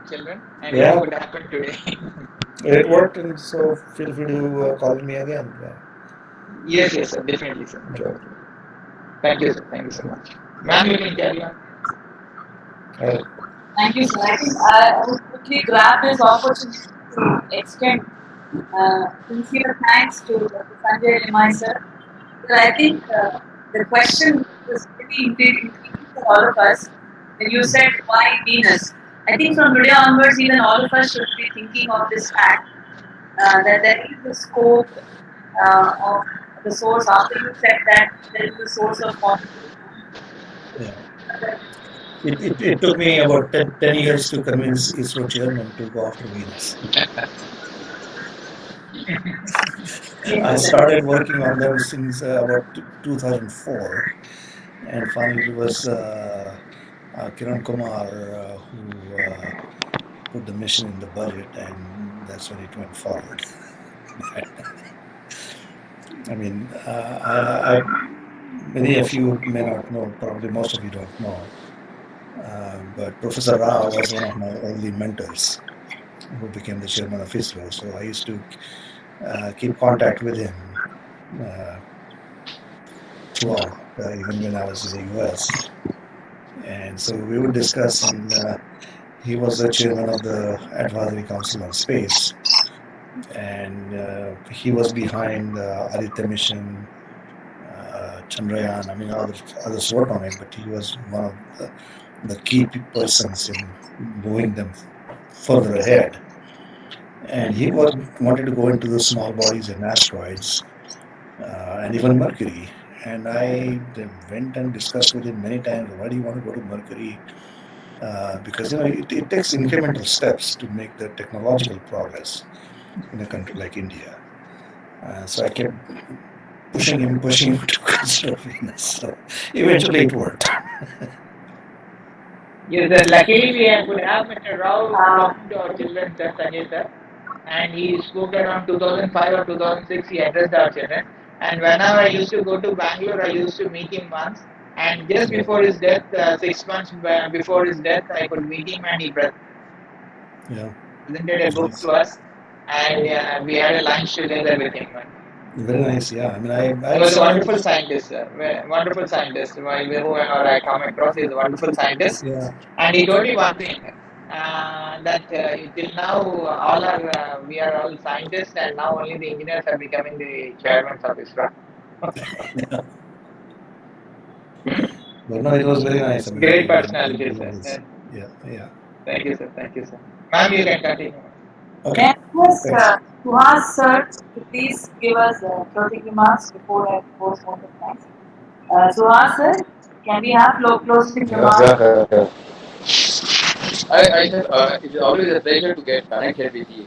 children, and Yeah, it could happen today. it worked, and so feel free to call me again. Yes, sir. Definitely, sir. Enjoy. Thank you, sir. Thank you so much. Ma'am, you can carry on. Thank you, sir. I think I would quickly grab this opportunity to extend sincere thanks to Dr. Sanjay Limai, sir. But I think the question was pretty intriguing for all of us when you said why Venus. I think from today onwards, even all of us should be thinking of this fact that there is a scope of the source. After you said that there is a source of possibility. Yeah. It took me about 10 years to convince ISRO chairman to go after Venus. I started working on them since about 2004, and finally it was Kiran Kumar who put the mission in the budget, and that's when it went forward. I mean, many of you may not know, probably most of you don't know, but Professor Rao was one of my early mentors who became the chairman of ISRO. So I used to keep contact with him throughout, even when I was in the US. And so we would discuss, and he was the chairman of the Advisory Council on Space. And he was behind the Aditya mission, Chandrayaan. I mean, others worked on it, but he was one of the key persons in moving them further ahead. And he wanted to go into the small bodies and asteroids, and even Mercury. And I went and discussed with him many times. Why do you want to go to Mercury? Because it takes incremental steps to make the technological progress in a country like India. So I kept pushing him to consider Venus. So eventually it worked. Yes, sir. Luckily, could have Mr. Rao talking to our children, sir, Sanjay sir. And he spoke around 2005 or 2006. He addressed our children. And whenever I used to go to Bangalore, I used to meet him once. And just before his death, 6 months before his death, I could meet him and he Yeah. presented a book to us. And we had a lunch together with him. Very nice. Yeah. I mean, He I was a saw. wonderful scientist, sir. Wonderful scientist. Whoever I come across is a wonderful scientist. Yeah. And he told me one thing that till now we are all scientists, and now only the engineers are becoming the chairmen of ISRO. But no, it was very nice. I mean, Great I personality, all sir. this. Yeah. Yeah. Thank you, sir. Thank you, sir. Ma'am, you can continue. May I Okay. request Thanks. Suhas sir to please give us closing remarks before I post more of thanks. Suhas sir, can we have closing remarks? I said it is always a pleasure to get connected with the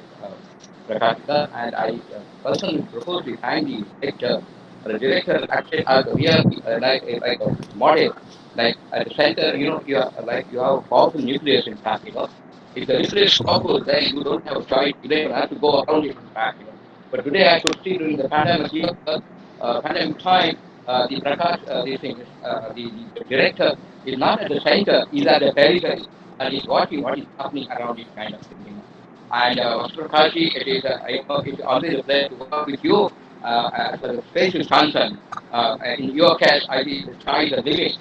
Prakash, and I personally propose to thank the lecturer. The director acted as a really like a model, like at the center. You are like you have a powerful nucleus in fact. If the nucleus is powerful, then you don't have a choice. You don't have to go around it in fact. But today I could see during the pandemic year, pandemic time, the Prakash, the director is not at the center, he's at the periphery, and he's watching what is happening around it kind of thing. And Mr. Prakashi, it's always a pleasure to work with you as the space is concerned. In your case, I think the sky is the limit.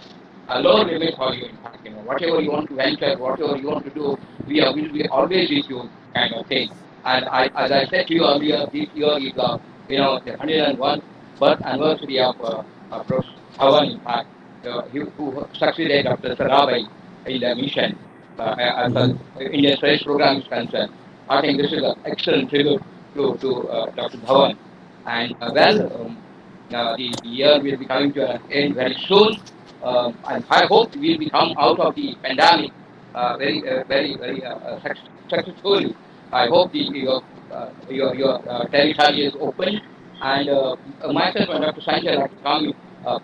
A low limit for you, in fact. Whatever you want to venture, whatever you want to do, will be always with you, kind of thing. And as I said to you earlier, this year is the 101st birth anniversary of Professor Dhawan, in fact, who succeeded Dr. Sarabhai in the mission as far as Indian space program is concerned. I think this is an excellent tribute to Dr. Dhawan. And the year will be coming to an end very soon. And I hope we will come out of the pandemic very successfully. I hope your territory is open, and myself and Dr. Sanjay like to come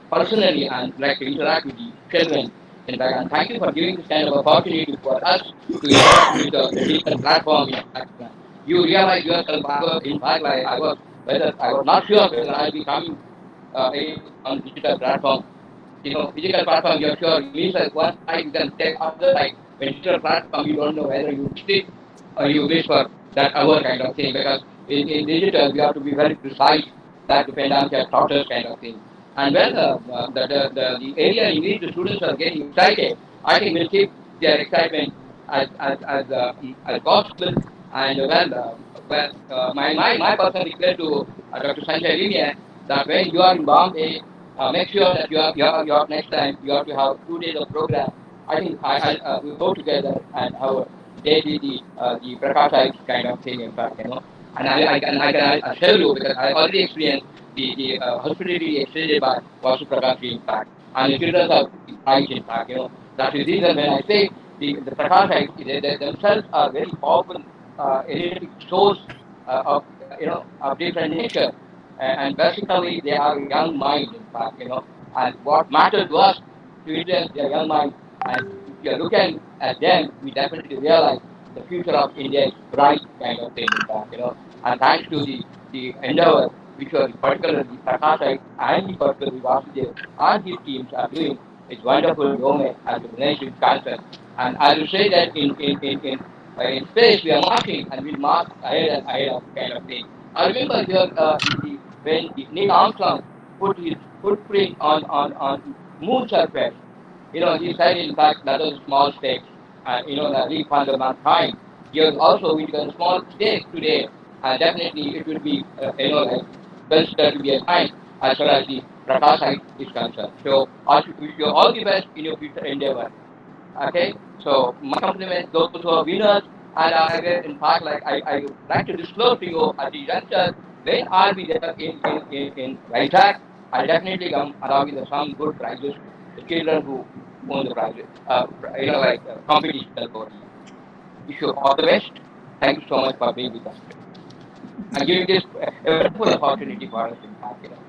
personally and like to interact with the children. In fact, and thank you for giving this kind of opportunity for us to interact with the digital platform. In fact, you realize yourself. In fact, like I was not sure whether I'll be coming on digital platform. Digital platform, you're sure you miss one side, you can take other side. When digital platform, you don't know whether you missed it or you wish for that hour kind of thing. Because in digital, we have to be very precise that the pendant has taught us kind of thing. And the area in which the students are getting excited, I think we'll keep their excitement as possible. And my personal request to Dr. Sanjay Linia that when you are in Bombay, make sure that you are next time you have to have 2 days of program. I think we go together and have a day with the Prakashite kind of thing. In fact, and I can assure you because I already experienced the hospitality extended by Vasu Prakash in fact, and the children are right in fact. That is the reason when I say the Prakashite they themselves are very powerful energetic source of different nature. And basically they are young mind in fact, and what matters to us to influence their young mind. And if you are looking at them, we definitely realize the future of India is bright kind of thing in fact, and thanks to the endeavor which was particularly Prakashite and the particularly Vasudev and his teams are doing, it's wonderful domain as the nation is concerned. And I will say that in space we are marching and we'll march ahead and ahead of kind of thing. I remember here when Neil Armstrong put his footprint on moon surface. He said in fact that was a small stake. The leap on the mankind. Here also we took a small stake today, and definitely it will be like considered to be a time as far as the Prakashite is concerned. So I wish you all the best in your future endeavor. Okay, so my compliments those who are winners, and in fact, like I would like to disclose to you at the juncture when I'll be there in Vizag, I'll definitely come along with some good prizes to the children who won the prizes. Like competition over here. Wish you all the best. Thank you so much for being with us and giving this a wonderful opportunity for us in Pakistan.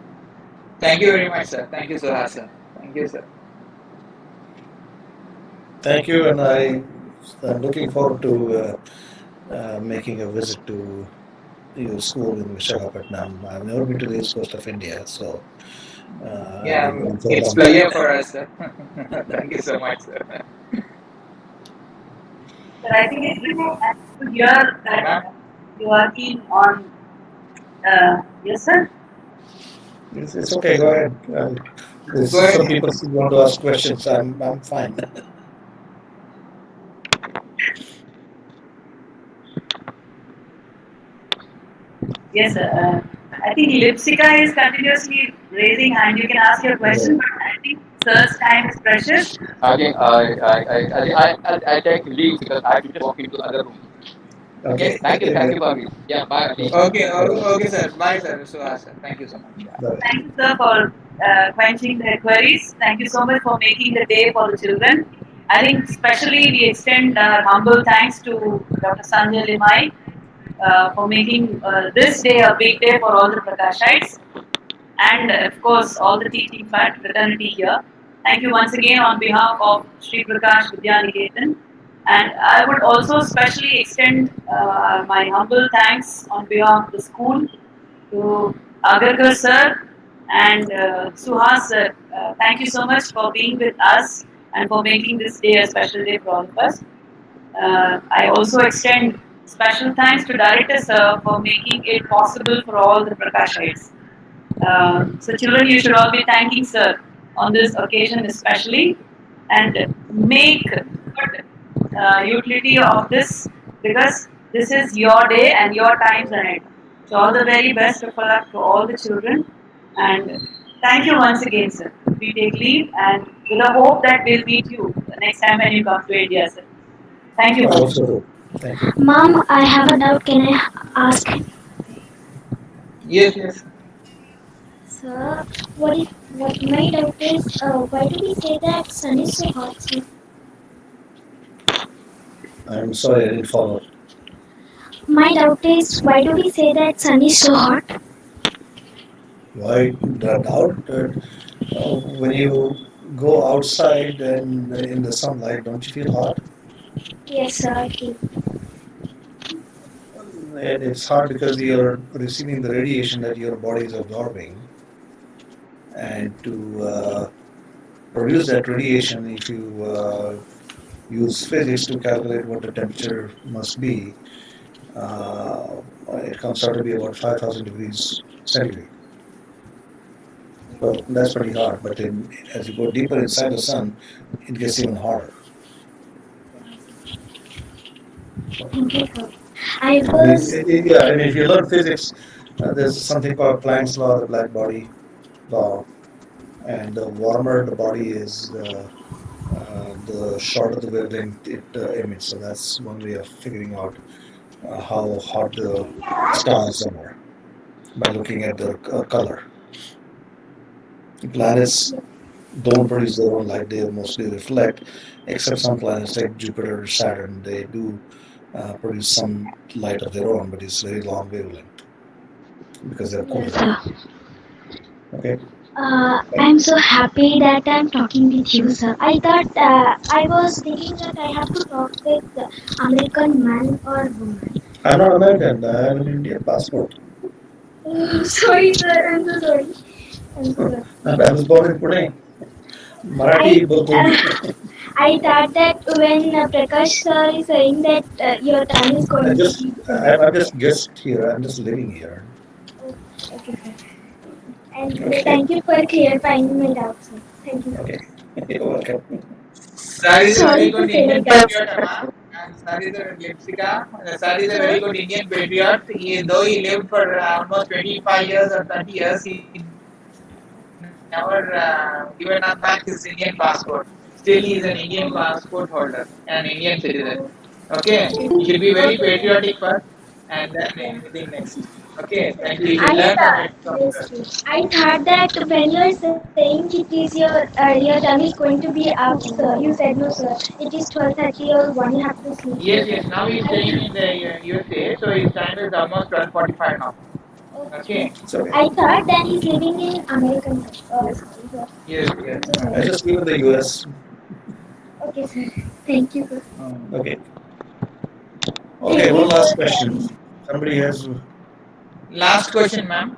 Thank you very much, sir. Thank you, Suhas, sir. Thank you, sir. Thank you, and I'm looking forward to making a visit to your school in Visakhapatnam. I've never been to the east coast of India, so I've Yeah, been going for a it's long time. pleasure for us, sir. Thank you so much, sir. But I think it's really nice to hear Ma'am? that you are keen on. Yes, sir. It's okay. Go ahead. There's Go some ahead. people still want to ask questions. I'm fine. Yes, sir. I think Lipsika is continuously raising hand. You can ask your question, but I think sir's time is precious. I think I take leave because I have to just walk into the other room. Okay, Okay. thank you for me. Yeah, bye. Okay, okay, sir. Bye, sir. Suhas, sir. Thank you so much. Yeah. Bye. Thank you, sir, for quenching their queries. Thank you so much for making the day for the children. I think especially we extend our humble thanks to Dr. Sanjay Limai for making this day a big day for all the Prakashites and of course all the teaching fraternity here. Thank you once again on behalf of Sri Prakash Vidyaniketan. And I would also specially extend my humble thanks on behalf of the school to Agarkar sir and Suhas sir. Thank you so much for being with us and for making this day a special day for all of us. I also extend special thanks to Director sir for making it possible for all the Prakashites. So, children, you should all be thanking Sir on this occasion, especially, and make good utility of this because this is your day and your times ahead. So, all the very best of luck to all the children, and thank you once again, sir. We take leave and with the hope that we'll meet you the next time when you come to India, sir. Thank you I once. also do. Thank you. Mom, I have a doubt. Can I ask? Yes, yes. Sir, what my doubt is, why do we say that sun is so hot, sir? I'm sorry I didn't follow. My doubt is, why do we say that sun is so hot? Why the doubt? When you go outside and in the sunlight, don't you feel hot? Yes, sir, I feel. It's hot because you're receiving the radiation that your body is absorbing, and to produce that radiation, if you use physics to calculate what the temperature must be, it comes out to be about 5,000 degrees centigrade. So that's pretty hot. But as you go deeper inside the sun, it gets even hotter. Thank you, sir. I I mean, was. yeah, I mean, if you learn physics, there's something called Planck's law, the black body law, and the warmer the body is, the shorter the wavelength it emits. So that's one way of figuring out how hot the stars are by looking at the color. Planets don't produce their own light; they mostly reflect, except some planets like Jupiter, Saturn. They do produce some light of their own, but it's very long wavelength because they're Yes, colder. sir. Okay. I'm so happy that I'm talking with you, sir. I thought I was thinking that I have to talk with American man or woman. I'm not American. I have an Indian passport. Oh, sorry, sir. I'm so sorry. I'm so sorry. I was born in Pune. Marathi, Urdu. I thought that when Prakash sir is saying that your time is going to be. I'm just guest here. I'm just living here. Oh, okay, sir. And Okay. thank you for clarifying my doubts, sir. Thank you. Okay. You're welcome. Sir is a very Sorry to good say Indian that. patriot, Amma. And Sir is a Lipsika. Sir is a very good Indian patriot. Though he lived for almost 25 years or 30 years, he never given us back his Indian passport. Still, he is an Indian passport holder, an Indian citizen. Okay, you should be very patriotic first. and then anything next. Okay, then we will I learn from it thought, from yes, the. yes. I thought that when you are saying it is your term is going to be up, sir. You said no, sir. It is 12:30 or 1. You have to sleep. Yes, yes. Now he's staying in the USA, so his time is almost 12:45 now. Okay. Okay. It's okay. I thought that he's living in American. Sorry, sir. Yes, I'm yes. so I sorry. just live in the US. Okay, sir. Thank you, sir. Okay. Okay, Thank one you, last sir. question. Somebody has. Last question, ma'am.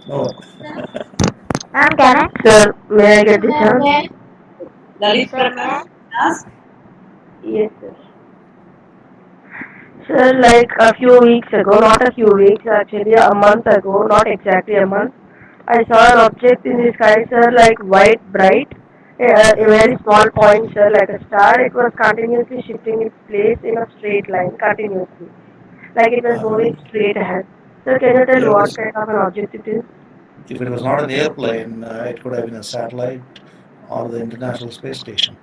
Oh, Ma'am, can I? Sir, may I get the chance? Ma'am, Lalit Sir, may I? Prakash, ask. Yes, sir. Sir, like a few weeks ago, not a few weeks, actually a month ago, not exactly a month, I saw an object in the sky, sir, like white, bright, a yeah. very small point, sir, like a star. It was continuously shifting its place in a straight line, continuously, like it was moving Um, straight ahead. Sir, can you tell yeah, it what was, kind of an object it is? if it was not an airplane, it could have been a satellite or the International Space Station.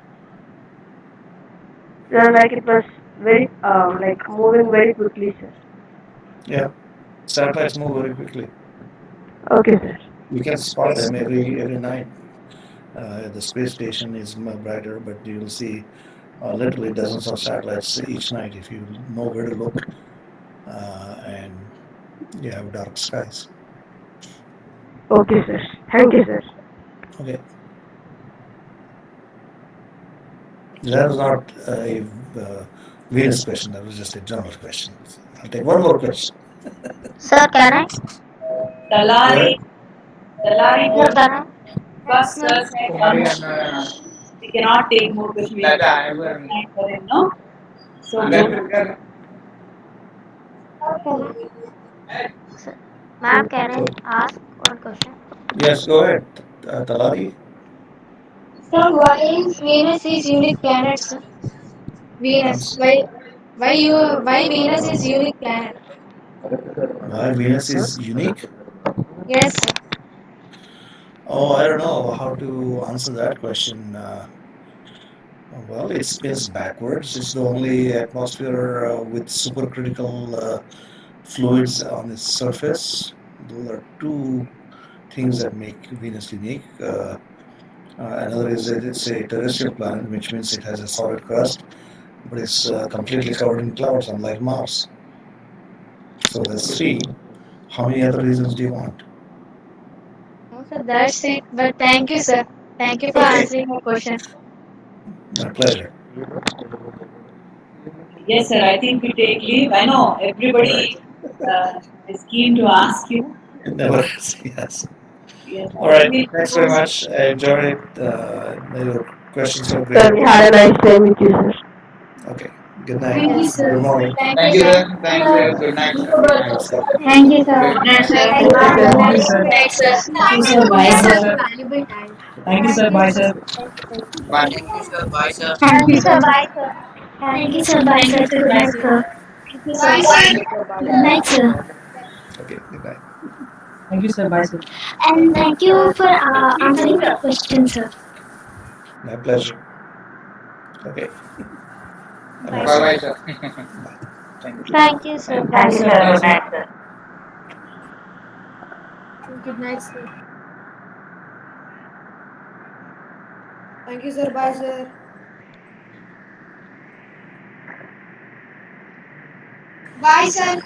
Sir, like it was very, like moving very quickly, sir. Yeah, satellites move very quickly. Okay, sir. You can spot them every night. The space station is brighter, but you'll see literally dozens of satellites each night if you know where to look and you have dark skies. Okay, sir. Thank you, sir. Okay, that was not a Venus question. That was just a general question. I'll take one more question. Sir, can I? Go Dalari, ahead. Dalari Sir, told can I? first sir said one Kumari more and question. We cannot take more questions. We have Lata, limited everyone. time for him, no? So go. Ambedkar. Sir, ma'am, can I So, ask one question? yes, go ahead. Talari. sir, why is Venus is unique planet, sir? I'm Venus. s- Why Venus is unique planet? why Venus is unique? Yes, sir. Oh, I don't know how to answer that question. Well, it spins backwards. It's the only atmosphere with supercritical fluids on its surface. Those are two things that make Venus unique. Another is that it's a terrestrial planet, which means it has a solid crust, but it's completely covered in clouds, unlike Mars. So that's three. How many other reasons do you want? No, sir, that's it. But thank you, sir. Thank you for Okay, answering my question. my pleasure. Yes, sir. I think we take leave. I know All right. everybody is keen to ask you. It never is. Yes. Yes, All I right. think Thanks we'll very close. much. I enjoyed it. Your questions were Sir, great. we had a nice time with you, sir. Okay. Good night. Thank you, Yes, sir. Good morning. Thank you, Thank you, sir. sir. Thanks, sir. Bye. Good night, sir. Namaste. Thank you, sir. Good night. Thank Thank you, you, sir. sir. Thank you, Nice sir. night, sir. Thank you, Thank sir. you for Bye, your sir. valuable time. Thank you, Thank sir. you, Bye, sir. sir. Bye. Thank you, sir. Bye, sir. Thank you, sir. Bye, sir. Thank you, sir. Bye, sir. Good night, sir. Thank you, sir. Good night, sir. Okay. Good night. Thank you, sir. Bye, sir. And thank you for answering my question, sir. My pleasure. Okay. Bye, Namaste. Bye, sir. bye, sir. Bye. Thank you. Thank you, sir. Thank Bye, you, Thank you, sir. sir. sir. Bye, Good sir. night, sir. Good night, sir. Thank you, sir. Bye, sir. Bye, sir.